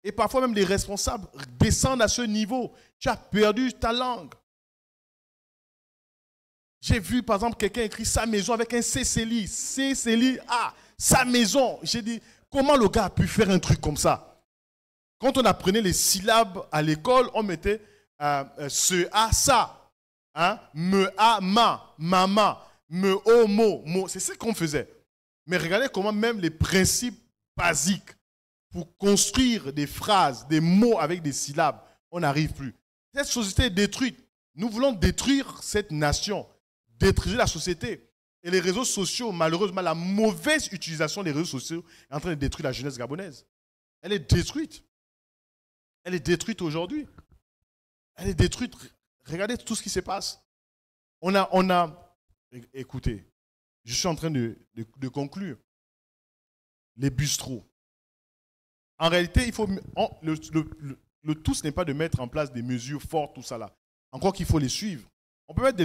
Et parfois même les responsables descendent à ce niveau. Tu as perdu ta langue. J'ai vu par exemple quelqu'un écrit sa maison avec un CCLI. CCLI, sa maison. J'ai dit, comment le gars a pu faire un truc comme ça? Quand on apprenait les syllabes à l'école, on mettait ce, ça. Hein? Me, ma, maman. Me, mo. C'est ce qu'on faisait. Mais regardez comment même les principes basiques pour construire des phrases, des mots avec des syllabes, on n'arrive plus. Cette société est détruite. Nous voulons détruire cette nation, détruire la société. Et les réseaux sociaux, malheureusement, la mauvaise utilisation des réseaux sociaux est en train de détruire la jeunesse gabonaise. Elle est détruite. Elle est détruite aujourd'hui. Elle est détruite. Regardez tout ce qui se passe. Écoutez, je suis en train de conclure. Les bistrots. En réalité, il faut, le tout, ce n'est pas de mettre en place des mesures fortes, tout ça là. Encore qu'il faut les suivre. On peut mettre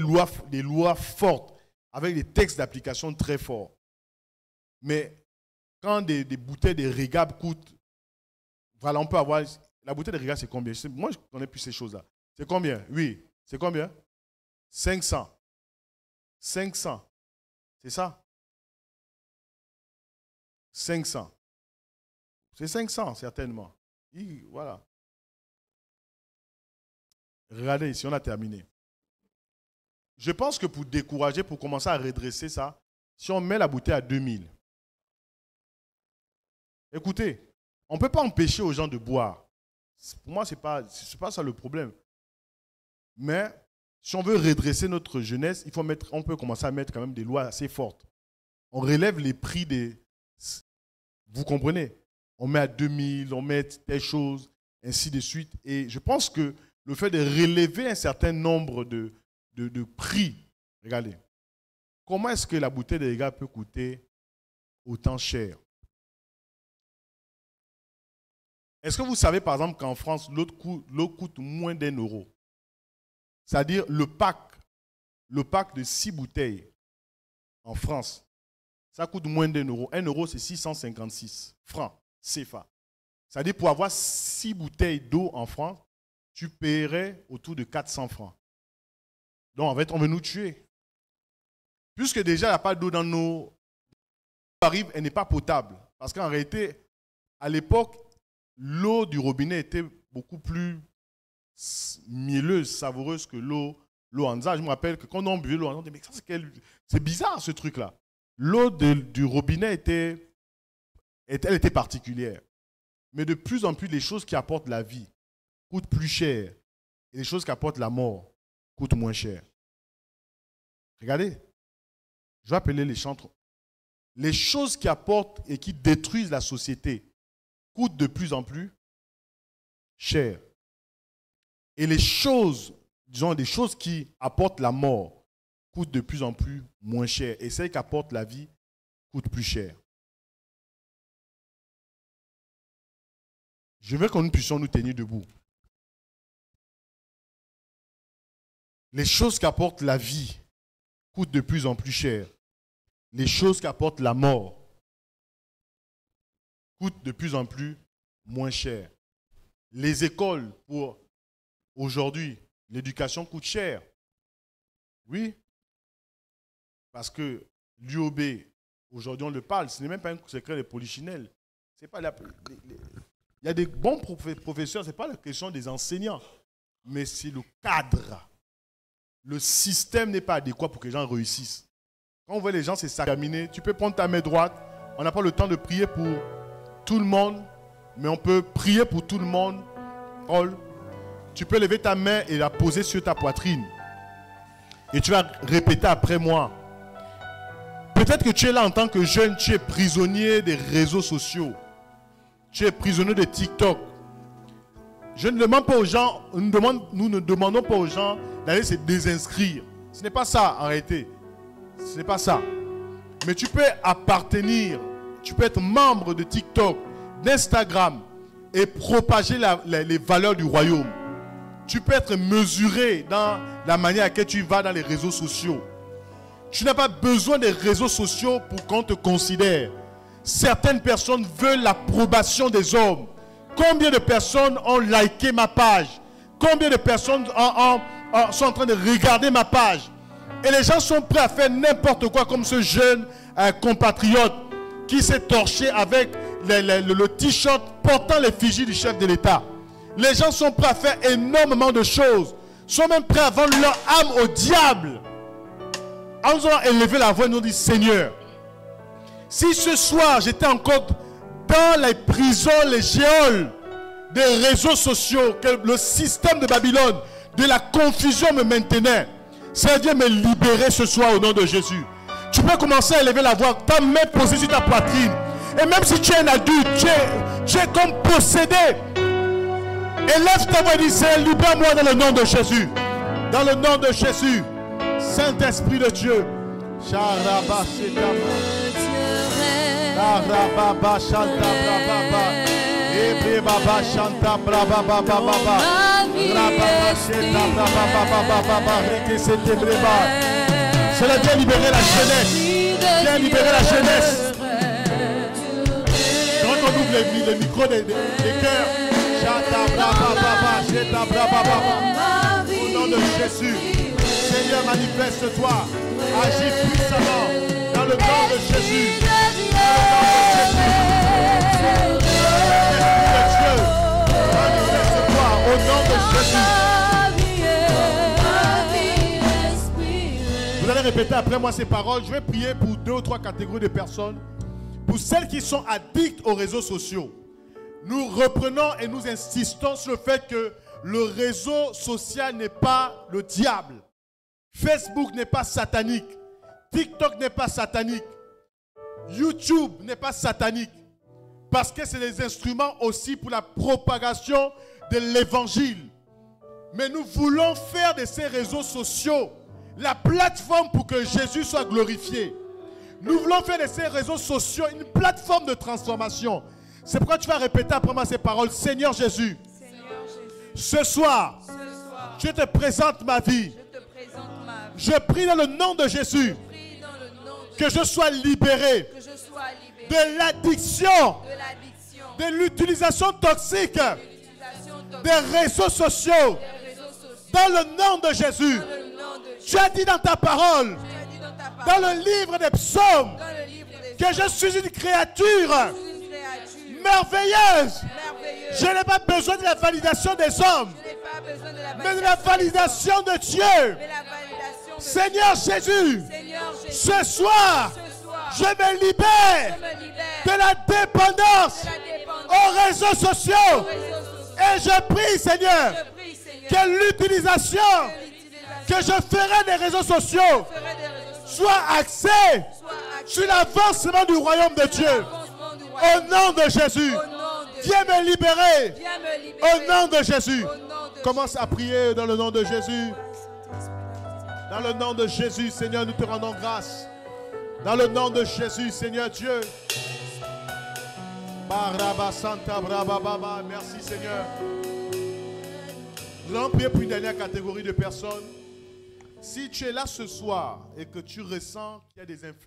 des lois fortes avec des textes d'application très forts. Mais quand des bouteilles de Régab coûtent, voilà, on peut avoir... La bouteille de Régab, c'est combien? Moi, je ne connais plus ces choses-là. C'est combien? Oui. C'est combien? 500. 500. C'est ça? 500. C'est 500, certainement. Et voilà. Regardez, ici, on a terminé. Je pense que pour décourager, pour commencer à redresser ça, si on met la bouteille à 2000, écoutez, on ne peut pas empêcher aux gens de boire. Pour moi, ce n'est pas ça le problème. Mais si on veut redresser notre jeunesse, on peut commencer à mettre quand même des lois assez fortes. On relève les prix des... Vous comprenez? On met à 2000, on met telle chose, ainsi de suite. Et je pense que le fait de relever un certain nombre de prix, regardez, comment est-ce que la bouteille de Régab peut coûter autant cher? Est-ce que vous savez, par exemple, qu'en France, l'eau coûte moins d'1 €? C'est-à-dire le pack de 6 bouteilles en France, ça coûte moins d'1 €. 1 €, c'est 656 francs CFA. C'est-à-dire pour avoir 6 bouteilles d'eau en France, tu paierais autour de 400 francs. Donc, en fait, on veut nous tuer. Puisque déjà, il n'y a pas d'eau dans nos... arrive, elle n'est pas potable. Parce qu'en réalité, à l'époque, l'eau du robinet était beaucoup plus mielleuse, savoureuse que l'eau en Zaza. Je me rappelle que quand on buvait l'eau en Zaza, c'est bizarre ce truc-là. L'eau du robinet elle était particulière. Mais de plus en plus, les choses qui apportent la vie coûtent plus cher. Et les choses qui apportent la mort coûtent moins cher. Regardez, je vais appeler les chantres. Les choses qui apportent et qui détruisent la société coûtent de plus en plus cher. Et les choses, disons des choses qui apportent la mort, coûtent de plus en plus moins cher. Et celles qui apportent la vie coûtent plus cher. Je veux que nous puissions nous tenir debout. Les choses qui apportent la vie coûtent de plus en plus cher. Les choses qui apportent la mort coûtent de plus en plus moins cher. Les écoles, pour aujourd'hui, l'éducation coûte cher. Oui. Parce que l'UOB, aujourd'hui on le parle, ce n'est même pas un secret de polichinelle. C'est pas il y a des bons professeurs, ce n'est pas la question des enseignants, mais c'est le cadre. Le système n'est pas adéquat pour que les gens réussissent. Quand on voit les gens s'examiner, tu peux prendre ta main droite, on n'a pas le temps de prier pour tout le monde, mais on peut prier pour tout le monde. Paul, tu peux lever ta main et la poser sur ta poitrine. Et tu vas répéter après moi. Peut-être que tu es là en tant que jeune, tu es prisonnier des réseaux sociaux. Tu es prisonnier de TikTok. Je ne demande pas aux gens, nous ne demandons pas aux gens d'aller se désinscrire. Ce n'est pas ça en réalité. Ce n'est pas ça. Mais tu peux appartenir, tu peux être membre de TikTok, d'Instagram et propager les valeurs du royaume. Tu peux être mesuré dans la manière à laquelle tu vas dans les réseaux sociaux. Tu n'as pas besoin des réseaux sociaux pour qu'on te considère. Certaines personnes veulent l'approbation des hommes. Combien de personnes ont liké ma page? Combien de personnes sont en train de regarder ma page? Et les gens sont prêts à faire n'importe quoi, comme ce jeune compatriote qui s'est torché avec le t-shirt portant l'effigie du chef de l'État. Les gens sont prêts à faire énormément de choses. Sont même prêts à vendre leur âme au diable. En nous avons élevé la voix et nous dit: Seigneur, si ce soir j'étais encore dans les prisons, les geôles des réseaux sociaux, que le système de Babylone, de la confusion me maintenait, Seigneur, me libérer ce soir au nom de Jésus. Tu peux commencer à élever la voix, ta main posée sur ta poitrine. Et même si tu es un adulte, tu es comme possédé. Élève ta voix et dis: Seigneur, libère-moi dans le nom de Jésus. Dans le nom de Jésus. Saint-Esprit de Dieu. Cela vient libérer la jeunesse. Viens libérer la jeunesse. Quand on ouvre le micro des cœurs. Au nom de Jésus. Seigneur, manifeste-toi. Agis puissamment. Dans le nom de Jésus. Manifeste-toi au nom de Jésus. Vous allez répéter après moi ces paroles. Je vais prier pour 2 ou 3 catégories de personnes. Pour celles qui sont addictes aux réseaux sociaux. Nous reprenons et nous insistons sur le fait que le réseau social n'est pas le diable. Facebook n'est pas satanique. TikTok n'est pas satanique. YouTube n'est pas satanique. Parce que c'est des instruments aussi pour la propagation de l'évangile. Mais nous voulons faire de ces réseaux sociaux la plateforme pour que Jésus soit glorifié. Nous voulons faire de ces réseaux sociaux une plateforme de transformation. C'est pourquoi tu vas répéter après moi ces paroles. Seigneur Jésus, ce soir, je te présente ma vie. Je prie dans le nom de Jésus que je sois libéré de l'addiction, de l'utilisation toxique des réseaux sociaux. Dans le nom de Jésus, tu as dit dans ta parole, dans le livre des psaumes, que je suis une créature merveilleuse. Je n'ai pas besoin de la validation des hommes, mais de la validation de Dieu. Seigneur Jésus, ce soir, je me libère de la dépendance aux réseaux sociaux. Et je prie, Seigneur, que l'utilisation que je ferai des réseaux sociaux soit axée sur l'avancement du royaume de Dieu. Au nom de Jésus, viens me libérer. Au nom de Jésus, commence à prier dans le nom de Jésus. Dans le nom de Jésus, Seigneur, nous te rendons grâce. Dans le nom de Jésus, Seigneur Dieu. Merci, Seigneur. Nous allons prier pour une dernière catégorie de personnes. Si tu es là ce soir et que tu ressens qu'il y a des influences,